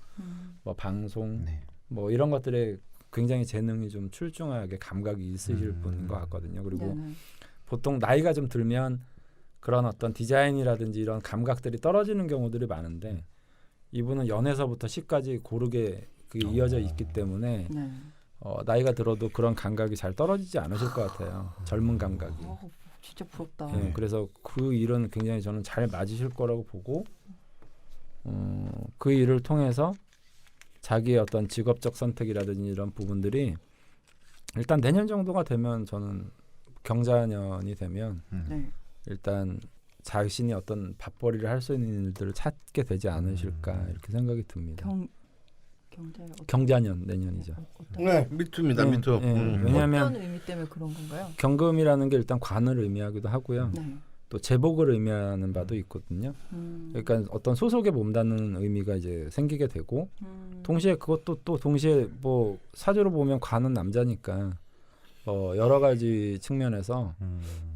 뭐 방송, 네. 뭐 이런 것들에 굉장히 재능이 좀 출중하게 감각이 있으실 분인 것 같거든요. 그리고 네네. 보통 나이가 좀 들면 그런 어떤 디자인이라든지 이런 감각들이 떨어지는 경우들이 많은데 이분은 연에서부터 시까지 고르게 그게 이어져 있기 때문에 네. 나이가 들어도 그런 감각이 잘 떨어지지 않으실 것 같아요. 젊은 감각이. 진짜 부럽다. 네, 그래서 그 일은 굉장히 저는 잘 맞으실 거라고 보고 그 일을 통해서 자기의 어떤 직업적 선택이라든지 이런 부분들이 일단 내년 정도가 되면 저는 경자년이 되면 네. 일단 자신이 어떤 밥벌이를 할 수 있는 일들을 찾게 되지 않으실까 이렇게 생각이 듭니다. 경자년 내년이죠. 네, 미투입니다. 미투. 왜냐하면 어떤 의미 때문에 그런 건가요? 경금이라는 게 일단 관을 의미하기도 하고요. 네. 또 제복을 의미하는 바도 있거든요. 그러니까 어떤 소속에 몸담는 의미가 이제 생기게 되고 동시에 그것도 또 동시에 뭐 사주로 보면 관은 남자니까 여러 가지 측면에서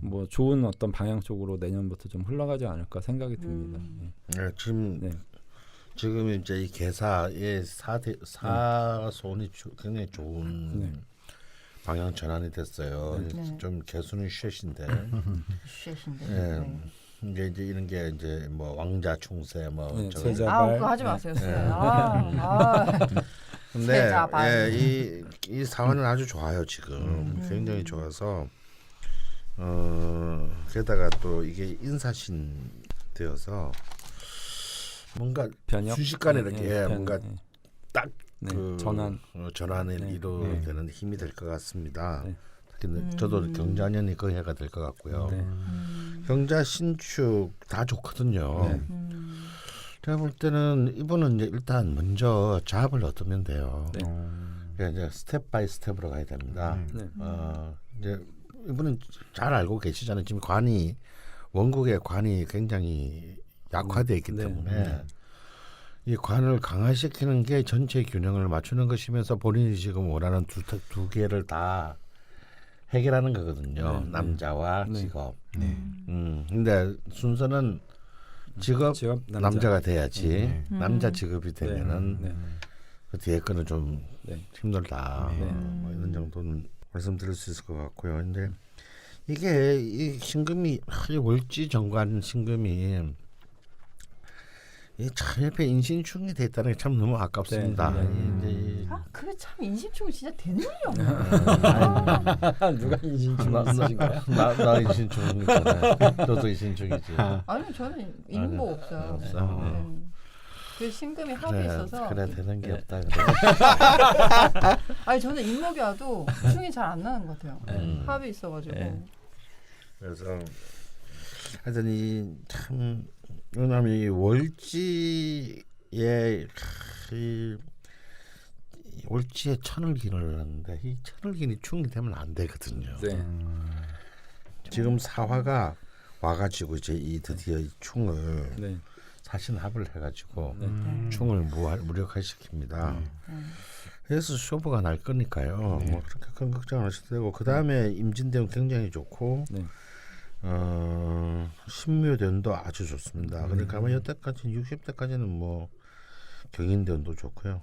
뭐 좋은 어떤 방향 쪽으로 내년부터 좀 흘러가지 않을까 생각이 듭니다. 네, 지금 이제 이 개사의 사손이 굉장히 좋은 방향 전환이 됐어요. 네. 좀 개수는 쉐신데. 쉐신데. 네. 이제 이런 게 이제 뭐 왕자 충세 뭐 세자발. 그거 하지 마세요. 네. 근데 이 사원은 아주 좋아요 지금. 굉장히 좋아서 게다가 또 이게 인사신 되어서 뭔가 변역? 순식간에 이렇게 뭔가 딱 그 전환을 네. 이루어되는 힘이 될 것 같습니다. 네. 저도 경자년이 그 해가 될 것 같고요. 네. 경자 신축 다 좋거든요. 네. 제가 볼 때는 이분은 이제 일단 먼저 잡을 얻으면 돼요. 네. 그러니까 이제 스텝 바이 스텝으로 가야 됩니다. 네. 이제 이분은 잘 알고 계시잖아요. 지금 원국의 관이 굉장히 약화되어 있기 때문에 이 관을 강화시키는 게 전체 균형을 맞추는 것이면서 본인이 지금 원하는 두 개를 다 해결하는 거거든요. 남자와 직업. 근데 순서는 직업 남자가 돼야지. 남자 직업이 되면은 그 뒤에 거는 좀 힘들다. 뭐 이런 정도는 말씀드릴 수 있을 것 같고요. 근데 이게 이 신금이 월지 정관 신금이 참 옆에 인신충이 됐다는 게 참 너무 아깝습니다. 그게 참 인신충이 진짜 되는 일이 없네. 누가 인신충 있으신가요? 나 인신충이잖아요. 너도 인신충이지. 아니 저는 인복 없어요. 그 신금이 합이 있어서 그래 되는 게 없다. 아니 저는 인목이 와도 충이 잘 안 나는 것 같아요. 합이 있어가지고. 그래서 하여튼 이참 왜냐하면 이 월지에 월지에 천을기를 하는데 이 천을기니 충이 되면 안 되거든요. 지금 사화가 와가지고 이제 드디어 이 충을 사신합을 해가지고 충을 무력화시킵니다. 그래서 쇼부가 날 거니까요. 뭐 그렇게 큰 걱정 안 하셔도 되고 그 다음에 임진대운 굉장히 좋고 신묘대운도 아주 좋습니다. 그러니까 아마 여태까지 60대까지는 뭐 경인대운도 좋고요.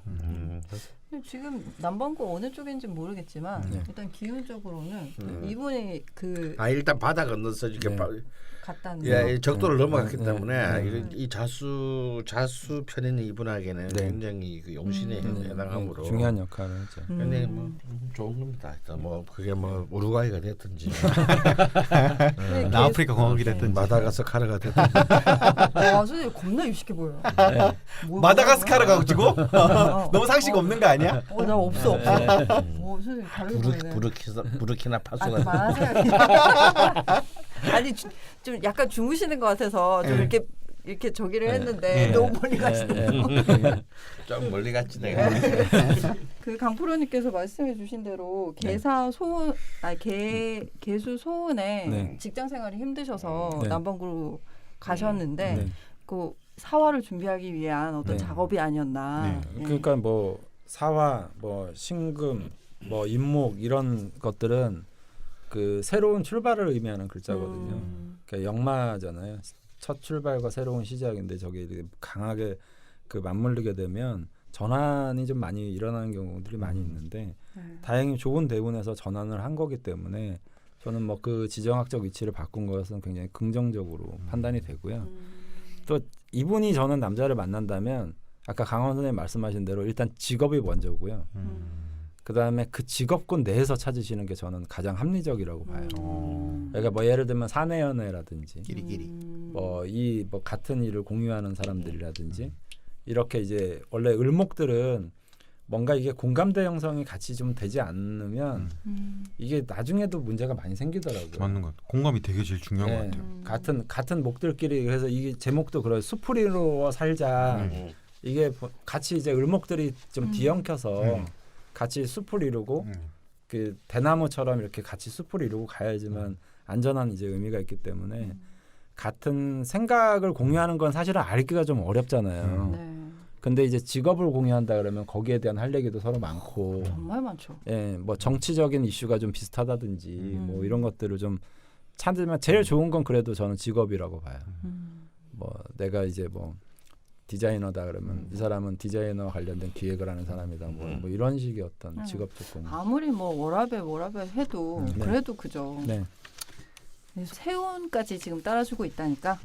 지금 남반구 어느 쪽인지 모르겠지만 일단 기운적으로는 이분이 일단 바다 건너서 이렇게 갔다는 적도를 넘어갔기 때문에 이 자수 편인 이분에게는 굉장히 그 용신에 해당하므로 중요한 역할을 하죠. 굉장히 뭐 좋은 겁니다. 일단 뭐 그게 뭐 우루과이가 됐든지 남아프리카 공화국이 됐든지 마다가스카르가 됐든지 선생님 겁나 유식해 보여. 마다가스카르 가지고 너무 상식 없는 거 아니야? 나 없어. 선생님 다르게 보이네. 부르키나파소가 많으세요. 아니 좀 약간 주무시는 것 같아서 좀 이렇게 저기를 했는데 너무 멀리 가시네요. 좀 멀리 갔지 내가. 그 강프로님께서 말씀해주신 대로 개사 소은 개수 소은에 직장 생활이 힘드셔서 남반구로 가셨는데 그 사화를 준비하기 위한 어떤 작업이 아니었나. 그러니까 뭐 사화, 뭐 신금, 뭐 임목 이런 것들은 그 새로운 출발을 의미하는 글자거든요. 그러니까 역마잖아요. 첫 출발과 새로운 시작인데 저게 강하게 그 맞물리게 되면 전환이 좀 많이 일어나는 경우들이 많이 있는데 다행히 좋은 대운에서 전환을 한 거기 때문에 저는 뭐 그 지정학적 위치를 바꾼 것은 굉장히 긍정적으로 판단이 되고요. 또 이분이 저는 남자를 만난다면 아까 강원 선생님 말씀하신 대로 일단 직업이 먼저고요. 그다음에 그 직업군 내에서 찾으시는 게 저는 가장 합리적이라고 봐요. 그러니까 뭐 예를 들면 사내 연애라든지 뭐 같은 일을 공유하는 사람들이라든지 이렇게 이제 원래 을목들은 뭔가 이게 공감대 형성이 같이 좀 되지 않으면 이게 나중에도 문제가 많이 생기더라고요. 맞는 것 같아요. 공감이 되게 제일 중요한 것 같아요. 같은 목들끼리 그래서 이게 제목도 그래요. 수풀이로 살자. 이게 같이 이제 을목들이 좀 뒤엉켜서 같이 숲을 이루고 그 대나무처럼 이렇게 같이 숲을 이루고 가야지만 안전한 이제 의미가 있기 때문에 같은 생각을 공유하는 건 사실은 알기가 좀 어렵잖아요. 근데 이제 직업을 공유한다 그러면 거기에 대한 할 얘기도 서로 많고 정말 많죠. 뭐 정치적인 이슈가 좀 비슷하다든지 뭐 이런 것들을 좀 찾으면 제일 좋은 건 그래도 저는 직업이라고 봐요. 뭐 내가 이제 뭐 디자이너다 그러면 이 사람은 디자이너 관련된 기획을 하는 사람이다 뭐 이런 식의 어떤 직업적 공유. 아무리 뭐 워라벨 해도 그래도 그죠. 세운까지 지금 따라주고 있다니까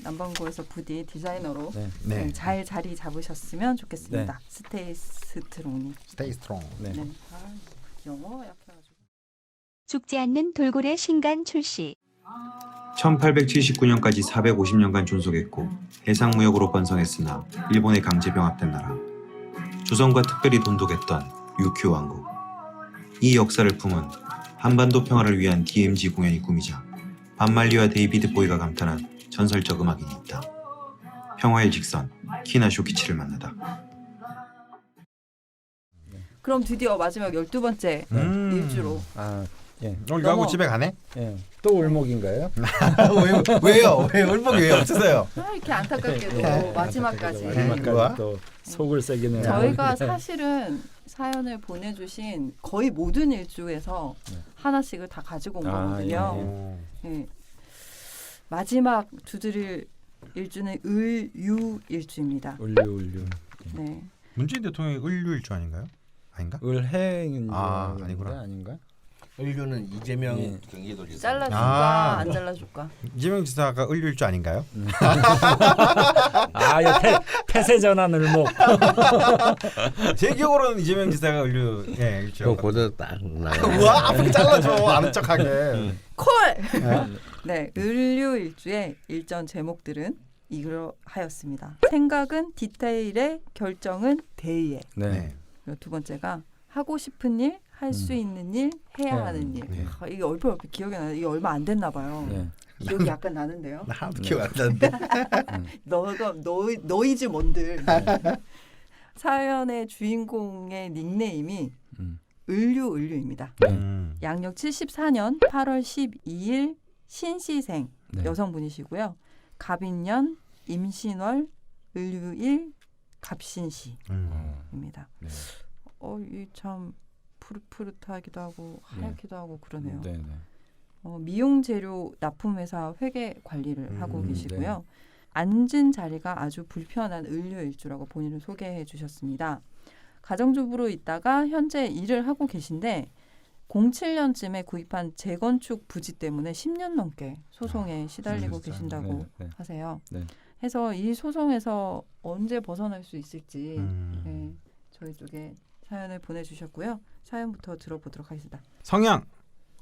남반구에서 부디 디자이너로 잘 자리 잡으셨으면 좋겠습니다. 스테이 스트롱님. Stay strong. 영어 약해가지고. 죽지 않는 돌고래 신간 출시. 1879년까지 450년간 존속했고 해상무역으로 번성했으나 일본에 강제 병합된 나라. 조선과 특별히 돈독했던 유큐 왕국. 이 역사를 품은 한반도 평화를 위한 DMZ 공연이 꿈이자 반말리와 데이비드 보이가 감탄한 전설적 음악인이 있다. 평화의 직선 키나 쇼키치를 만나다. 그럼 드디어 마지막 12번째 일주로. 이거 하고 집에 가네? 또 을목인가요? 왜요? 왜 을목이 왜 없으세요? 이렇게 안타깝게도 마지막까지 또 속을 새기는. 저희가 사실은 사연을 보내주신 거의 모든 일주에서 하나씩을 다 가지고 온 거거든요. 마지막 두드릴 일주는 을유 일주입니다. 을유. 문재인 대통령이 을유일주 아닌가요? 아닌가? 을해인 아니구나. 아닌가? 을류는 이재명 예. 경기도지사. 잘라줄까 안 잘라줄까? 이재명 지사가 을류일주 아닌가요? 이거 폐쇄 전환 을목. 제 기억으로는 이재명 지사가 을류일주. 그거 고대 딱 나가. 우와 앞으로 잘라줘 아는 척하게. 콜. 네, 을류일주의 일전 제목들은 이러하였습니다. 생각은 디테일에, 결정은 대의에. 네. 그리고 두 번째가 하고 싶은 일, 할 수 있는 일, 해야 하는 일. 네. 이게 얼핏 기억이 나요. 이게 얼마 안 됐나 봐요. 네. 기억이 약간 나는데요. 나 하나도 기억 안 나는데. 너희지 뭔들. 사연의 주인공의 닉네임이 을류입니다. 양력 74년 8월 12일 신시생 네. 여성분이시고요. 갑인년 임신월 을류일 갑신시입니다. 네. 이 참 푸릇푸릇하기도 하고 하얗기도 하고 그러네요. 네. 미용 재료 납품 회사 회계 관리를 하고 계시고요. 네. 앉은 자리가 아주 불편한 을류일주라고 본인을 소개해 주셨습니다. 가정주부로 있다가 현재 일을 하고 계신데 07년쯤에 구입한 재건축 부지 때문에 10년 넘게 소송에 시달리고 계신다고 하세요. 네. 해서 이 소송에서 언제 벗어날 수 있을지 네, 저희 쪽에 사연을 보내주셨고요. 사연부터 들어보도록 하겠습니다. 성향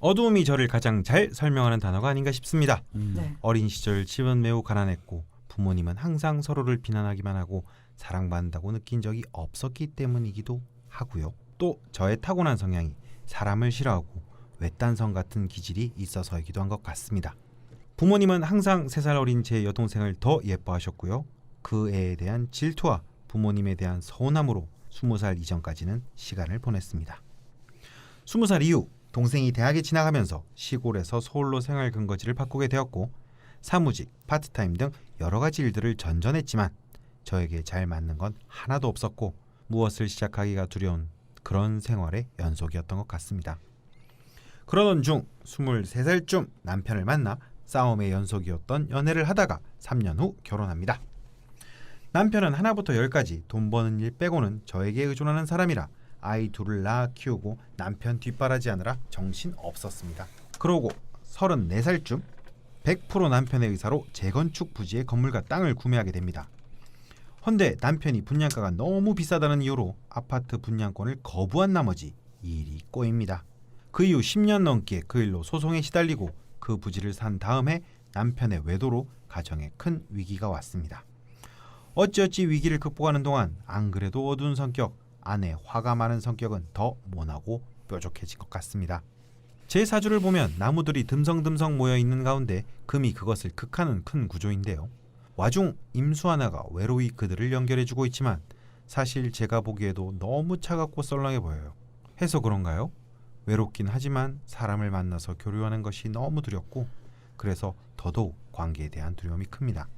어두움이 저를 가장 잘 설명하는 단어가 아닌가 싶습니다. 네. 어린 시절 집은 매우 가난했고 부모님은 항상 서로를 비난하기만 하고 사랑받는다고 느낀 적이 없었기 때문이기도 하고요. 또 저의 타고난 성향이 사람을 싫어하고 외딴성 같은 기질이 있어서이기도 한 것 같습니다. 부모님은 항상 3살 어린 제 여동생을 더 예뻐하셨고요. 그 애에 대한 질투와 부모님에 대한 서운함으로 20살 이전까지는 시간을 보냈습니다. 20살 이후 동생이 대학에 진학하면서 시골에서 서울로 생활 근거지를 바꾸게 되었고 사무직, 파트타임 등 여러 가지 일들을 전전했지만 저에게 잘 맞는 건 하나도 없었고 무엇을 시작하기가 두려운 그런 생활의 연속이었던 것 같습니다. 그러던 중 23살쯤 남편을 만나 싸움의 연속이었던 연애를 하다가 3년 후 결혼합니다. 남편은 하나부터 10까지 돈 버는 일 빼고는 저에게 의존하는 사람이라 아이 둘을 낳아 키우고 남편 뒷바라지하느라 정신 없었습니다. 그러고 34살쯤 100% 남편의 의사로 재건축 부지의 건물과 땅을 구매하게 됩니다. 헌데 남편이 분양가가 너무 비싸다는 이유로 아파트 분양권을 거부한 나머지 이 일이 꼬입니다. 그 이후 10년 넘게 그 일로 소송에 시달리고 그 부지를 산 다음 해 남편의 외도로 가정에 큰 위기가 왔습니다. 어찌어찌 위기를 극복하는 동안 안 그래도 어두운 성격, 아내 화가 많은 성격은 더 모나고 뾰족해진 것 같습니다. 제 사주를 보면 나무들이 듬성듬성 모여있는 가운데 금이 그것을 극하는 큰 구조인데요. 와중 임수 하나가 외로이 그들을 연결해주고 있지만 사실 제가 보기에도 너무 차갑고 썰렁해 보여요. 해서 그런가요? 외롭긴 하지만 사람을 만나서 교류하는 것이 너무 두렵고 그래서 더더욱 관계에 대한 두려움이 큽니다.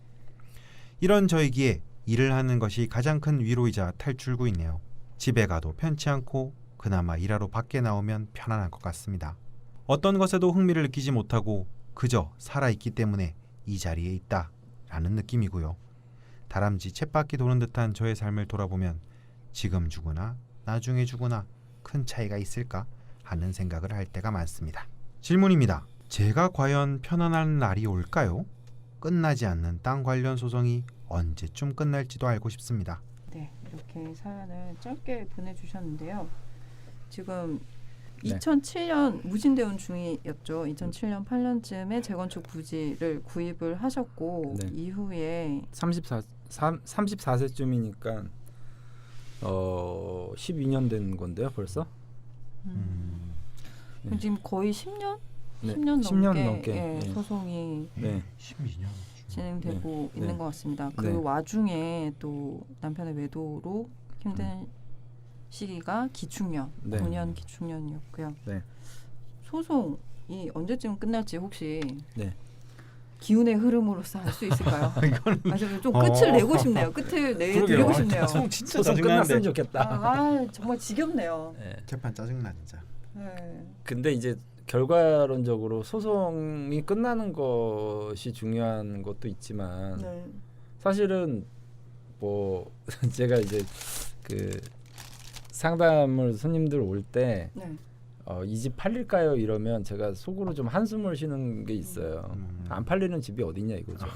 이런 저이기에 일을 하는 것이 가장 큰 위로이자 탈출구이네요. 집에 가도 편치 않고 그나마 일하러 밖에 나오면 편안할 것 같습니다. 어떤 것에도 흥미를 느끼지 못하고 그저 살아있기 때문에 이 자리에 있다라는 느낌이고요. 다람쥐 쳇바퀴 도는 듯한 저의 삶을 돌아보면 지금 죽으나 나중에 죽으나 큰 차이가 있을까 하는 생각을 할 때가 많습니다. 질문입니다. 제가 과연 편안한 날이 올까요? 끝나지 않는 땅 관련 소송이 언제쯤 끝날지도 알고 싶습니다. 네, 이렇게 사연을 짧게 보내주셨는데요. 지금 네. 2007년 무진대운 중이었죠. 2007년 8년쯤에 재건축 부지를 구입을 하셨고 네. 이후에 34세쯤이니까 12년 된 건데요, 벌써? 그럼 지금 거의 10년? 네, 10년 넘게, 예, 예. 소송이 12년 진행되고 네. 있는 것 같습니다. 그 네. 와중에 또 남편의 외도로 힘든 시기가 기축년, 네. 9년 기축년이었고요. 네. 소송이 언제쯤 끝날지 혹시 네. 기운의 흐름으로서 알 수 있을까요? 좀 끝을 내고 싶네요. 끝을 내드리고 싶네요. 진짜 소송 끝났으면 좋겠다. 정말 지겹네요. 네. 재판 짜증나 진짜. 네. 근데 이제 결과론적으로 소송이 끝나는 것이 중요한 것도 있지만 네. 사실은 뭐 제가 이제 그 상담을 손님들 올 때 네. 이 집 팔릴까요? 이러면 제가 속으로 좀 한숨을 쉬는 게 있어요. 안 팔리는 집이 어딨냐 이거죠.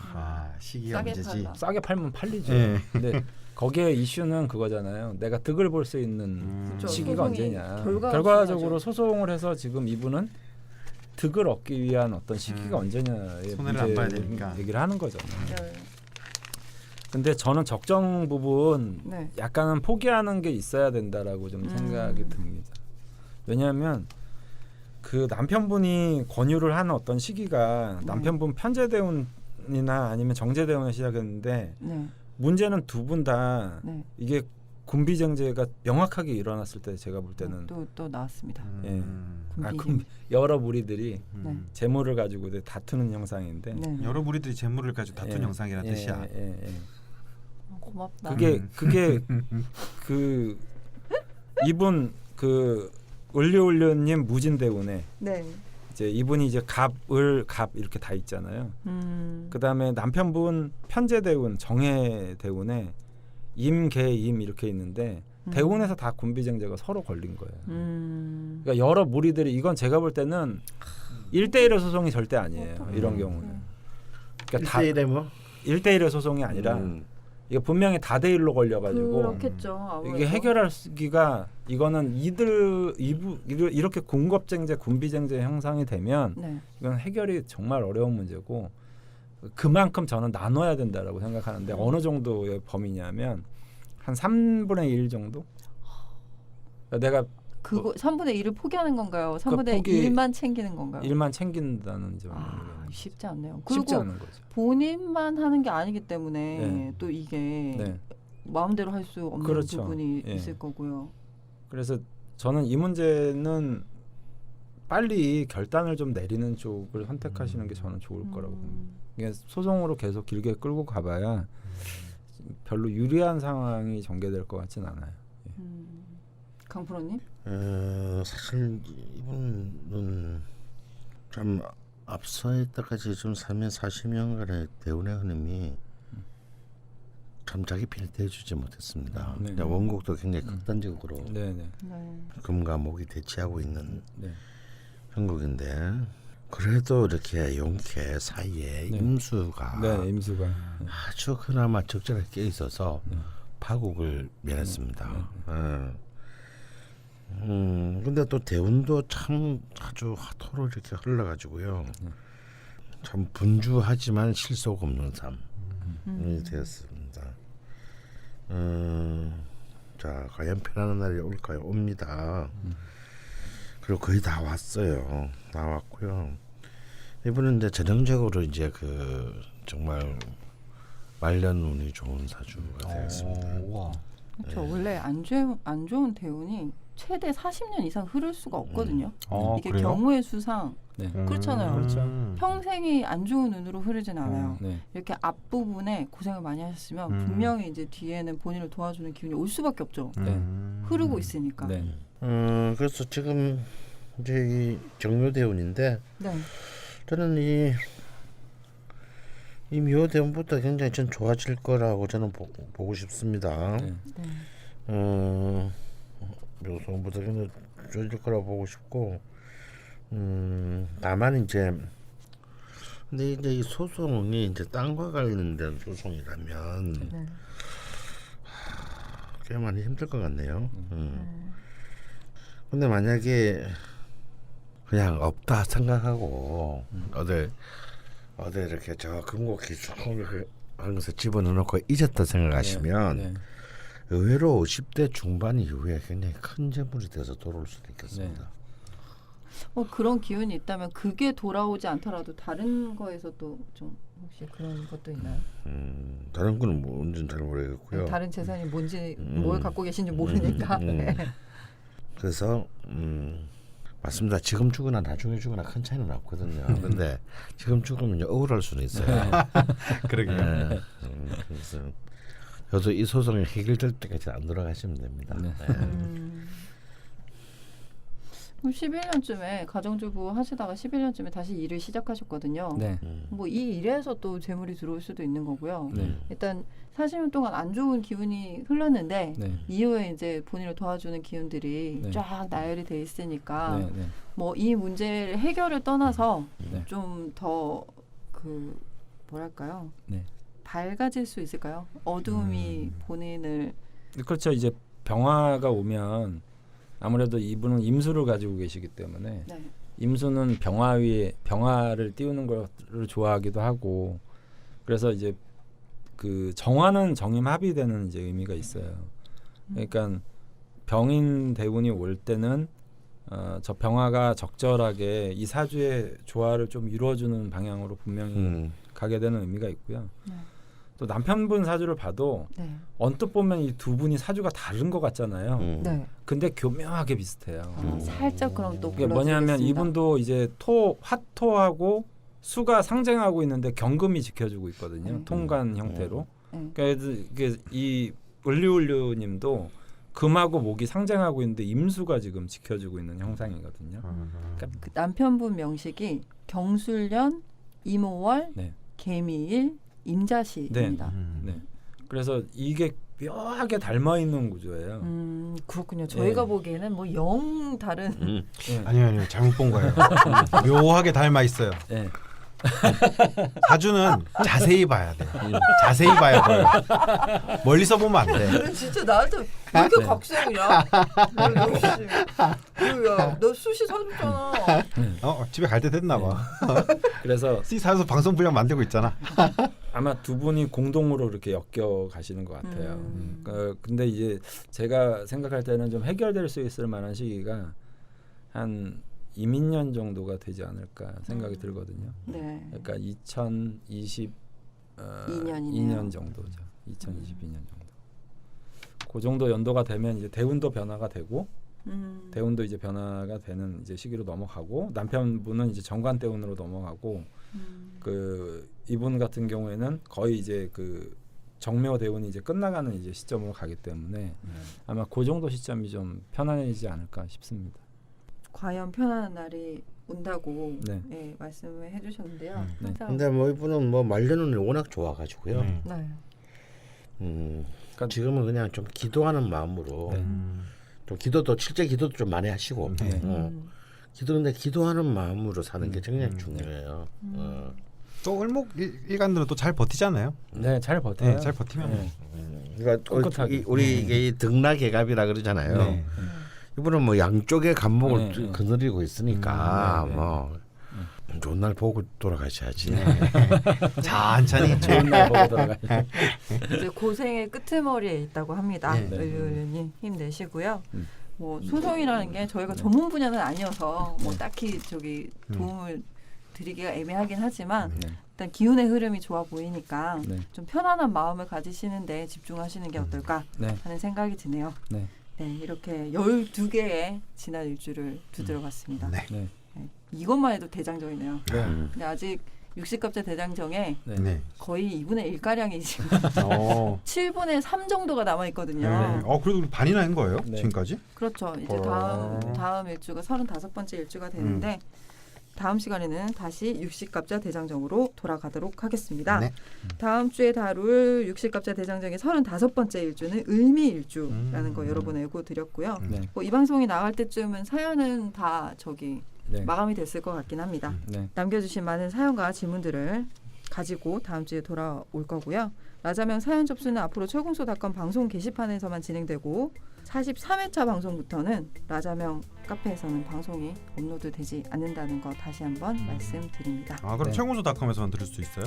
시기가 싸게 문제지. 팔라. 싸게 팔면 팔리죠. 네. 근데 거기에 이슈는 그거잖아요. 내가 득을 볼 수 있는 그렇죠. 시기가 소송이 언제냐. 중요하죠. 결과적으로 소송을 해서 지금 이분은 득을 얻기 위한 어떤 시기가 언제냐의 손해를 안 봐야 되니까. 얘기를 하는 거죠. 네. 근데 저는 적정 부분 네. 약간은 포기하는 게 있어야 된다라고 좀 생각이 듭니다. 왜냐하면 그 남편분이 권유를 하는 어떤 시기가 남편분 편제대운이나 아니면 정제대운을 시작했는데 네. 문제는 두 분 다 네. 이게 군비정제가 명확하게 일어났을 때 제가 볼 때는 또 나왔습니다. 예. 군비. 여러 무리들이 네. 재물을 가지고 다투는 형상인데 네. 여러 무리들이 재물을 가지고 다툰 형상이라는 뜻이야. 고맙다. 그게 그 이분 그 을료님 무진대운에 네. 이제 이분이 이제 갑 이렇게 다 있잖아요. 그다음에 남편분 편제대운 정해대운에 임계임 이렇게 있는데 대운에서 다 군비정제가 서로 걸린 거예요. 그러니까 여러 무리들이 이건 제가 볼 때는 1대1의 소송이 절대 아니에요. 이런 경우는. 그러니까 1대1의 뭐? 1대1의 소송이 아니라 이게 분명히 다대일로 걸려가지고 그렇겠죠. 아무래도. 이게 해결하기가 이거는 이렇게 공급쟁제, 군비쟁제 형상이 되면 네. 이건 해결이 정말 어려운 문제고 그만큼 저는 나눠야 된다라고 생각하는데 어느 정도의 범위냐면 한 3분의 1 정도? 그러니까 내가 그거 3분의 1을 포기하는 건가요? 3분의 포기- 1만 챙기는 건가요? 일만 챙긴다는 점. 쉽지 않네요. 쉽지 그리고 않은 거죠. 본인만 하는 게 아니기 때문에 네. 또 이게 네. 마음대로 할 수 없는 그렇죠. 부분이 예. 있을 거고요. 그래서 저는 이 문제는 빨리 결단을 좀 내리는 쪽을 선택하시는 게 저는 좋을 거라고 봅니다. 이게 소송으로 계속 길게 끌고 가봐야 별로 유리한 상황이 전개될 것 같진 않아요. 강프로님? 사실 이분은 참 앞서 있다까지 좀 40년간의 대운의 흐름이 참 자기 편을 대해주지 못했습니다. 네. 원곡도 굉장히 극단적으로 네네. 네. 금과 목이 대치하고 있는 네. 형국인데 그래도 이렇게 용케 사이에 네. 임수가 네, 임수가. 아주 그나마 적절하게 껴 있어서 파국을 면했습니다. 근데 또 대운도 참 아주 화토로 이렇게 흘러가지고요. 참 분주하지만 실속 없는 삶이 되었습니다. 자, 과연 편안한 날이 올까요? 옵니다. 그리고 거의 다 왔어요. 다 왔고요. 이분은 이제 전형적으로 이제 그 정말 말년 운이 좋은 사주가 되겠습니다. 그렇죠. 네. 원래 안 좋은 대운이 최대 40년 이상 흐를 수가 없거든요. 이게 그래요? 경우의 수상 네. 그렇잖아요. 그렇죠. 평생이 안 좋은 운으로 흐르진 않아요. 네. 이렇게 앞부분에 고생을 많이 하셨으면 분명히 이제 뒤에는 본인을 도와주는 기운이 올 수밖에 없죠. 흐르고 있으니까. 네. 그래서 지금 이제 이 경묘대운인데 네. 저는 이 묘대운부터 굉장히 전 좋아질 거라고 저는 보고 싶습니다. 네. 네. 묘소부터 굉장히 좋아질 거라고 보고 싶고, 다만 이제 근데 이제 이 소송이 이제 땅과 관련된 소송이라면 네. 꽤 많이 힘들 것 같네요. 근데 만약에 그냥 없다 생각하고 어디 이렇게 저 금고 기축한 것을 집어넣고 잊었다 생각하시면 네. 의외로 50대 중반 이후에 굉장히 큰 재물이 돼서 돌아올 수도 있겠습니다. 그런 기운이 있다면 그게 돌아오지 않더라도 다른 거에서도 좀 혹시 그런 것도 있나요? 다른 거는 뭔지는 잘 모르겠고요. 다른 재산이 뭔지 뭘 갖고 계신지 모르니까. 네. 그래서 맞습니다. 지금 죽으나 나중에 죽으나 큰 차이는 없거든요. 근데 지금 죽으면 억울할 수는 있어요. 그러게요. 그래서 저도 이 소송이 해결될 때까지 안 돌아가시면 됩니다. 네. 그럼 11년쯤에 가정주부 하시다가 11년쯤에 다시 일을 시작하셨거든요. 네. 뭐 이 일에서 또 재물이 들어올 수도 있는 거고요. 네. 일단 40년 동안 안 좋은 기운이 흘렀는데 네. 이후에 이제 본인을 도와주는 기운들이 네. 쫙 나열이 돼 있으니까 네. 네. 뭐 이 문제를 해결을 떠나서 네. 좀 더 그 뭐랄까요? 네. 밝아질 수 있을까요? 어둠이 본인을 그렇죠. 이제 병화가 오면 아무래도 이분은 임수를 가지고 계시기 때문에 네. 임수는 병화 위에 병화를 띄우는 것을 좋아하기도 하고 그래서 이제 그 정화는 정임합의되는 이제 의미가 있어요. 그러니까 병인 대운이 올 때는 저 병화가 적절하게 이 사주의 조화를 좀 이루어주는 방향으로 분명히 가게 되는 의미가 있고요. 네. 또 남편분 사주를 봐도 네. 언뜻 보면 이 두 분이 사주가 다른 것 같잖아요. 네. 근데 교묘하게 비슷해요. 살짝 그럼 또 그게 뭐냐면 불러드리겠습니다. 이분도 이제 화토하고 수가 상쟁하고 있는데 경금이 지켜주고 있거든요. 통관 형태로. 그러니까 이게 이 을류님도 금하고 목이 상쟁하고 있는데 임수가 지금 지켜주고 있는 형상이거든요. 그러니까 그 남편분 명식이 경술년, 임오월, 네. 개미일, 임자시입니다. 네. 그래서 이게 묘하게 닮아 있는 구조예요. 그렇군요. 저희가 보기에는 뭐 영 다른. 네. 아니요 잘못 본 거예요. 묘하게 닮아 있어요. 네. 사주는 자세히 봐야 돼. 자세히 봐야 보여. 멀리서 보면 안 돼. 너 진짜 나한테 왜 이렇게 네. 각색이야? 너 수시 사줬잖아. 집에 갈 때 됐나 봐. 그래서 사서 방송 분량 만들고 있잖아. 아마 두 분이 공동으로 이렇게 엮여 가시는 것 같아요. 근데 이제 제가 생각할 때는 좀 해결될 수 있을 만한 시기가 한 이민년 정도가 되지 않을까 생각이 들거든요. 네. 그러니까 2022년 2년 정도죠. 2022년 정도. 그 정도 연도가 되면 이제 대운도 변화가 되고 대운도 이제 변화가 되는 이제 시기로 넘어가고 남편분은 이제 정관 대운으로 넘어가고 그 이분 같은 경우에는 거의 이제 그 정묘 대운이 이제 끝나가는 이제 시점으로 가기 때문에 아마 그 정도 시점이 좀 편안해지지 않을까 싶습니다. 과연 편안한 날이 온다고 네. 네, 말씀을 해주셨는데요. 네. 항상 근데 뭐 이분은 뭐 말년운이 워낙 좋아가지고요. 네. 그러니까 지금은 그냥 좀 기도하는 마음으로 좀 기도도 실제 기도도 좀 많이 하시고 기도인데 기도하는 마음으로 사는 게 굉장히 중요해요. 또 을목 일간들은 또 잘 버티잖아요. 네, 잘 버텨요. 네, 잘 버티면. 네. 그러니까 꿋꿋하게. 우리 이게 등락개갑이라 그러잖아요. 네. 이분은 뭐 양쪽의 감목을 네. 거느리고 있으니까 네. 뭐 좋은 날 보고 돌아가셔야지. 천천히. 좋은 날 보고 돌아가요. 이제 고생의 끄트머리에 있다고 합니다. 네. 의료님 힘내시고요. 뭐 소송이라는 게 저희가 전문 분야는 아니어서 뭐 딱히 저기 도움을 드리기가 애매하긴 하지만 일단 기운의 흐름이 좋아 보이니까 좀 편안한 마음을 가지시는데 집중하시는 게 어떨까 하는 생각이 드네요. 네. 네, 이렇게 12개의 지난 일주를 두드려봤습니다. 네. 네. 네, 이것만 해도 대장정이네요. 네. 근데 아직 60갑자 대장정에 네. 거의 2분의 1가량이 지금 7분의 3 정도가 남아있거든요. 네. 그래도 반이나 한 거예요? 네. 지금까지? 그렇죠. 이제 다음 일주가 35번째 일주가 되는데 다음 시간에는 다시 60갑자 대장정으로 돌아가도록 하겠습니다. 네. 다음 주에 다룰 60갑자 대장정의 35번째 일주는 을미일주라는 거 여러분 알고 드렸고요. 뭐 이 방송이 나갈 때쯤은 사연은 다 저기 마감이 됐을 것 같긴 합니다. 남겨주신 많은 사연과 질문들을 가지고 다음 주에 돌아올 거고요. 라자명 사연 접수는 앞으로 철공소.com 방송 게시판에서만 진행되고 43회차 방송부터는 라자명 카페에서는 방송이 업로드되지 않는다는 거 다시 한번 말씀드립니다. 그럼 최공소닷컴에서만 들을 수 있어요?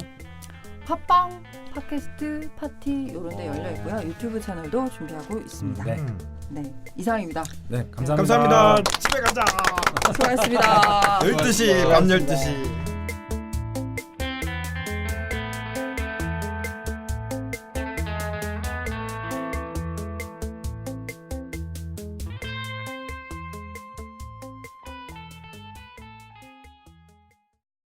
팟빵, 팟캐스트, 파티 이런 데 열려 있고요. 유튜브 채널도 준비하고 있습니다. 네, 이상입니다. 네, 감사합니다. 집에 가자. 수고하셨습니다. 12시, 밤 12시.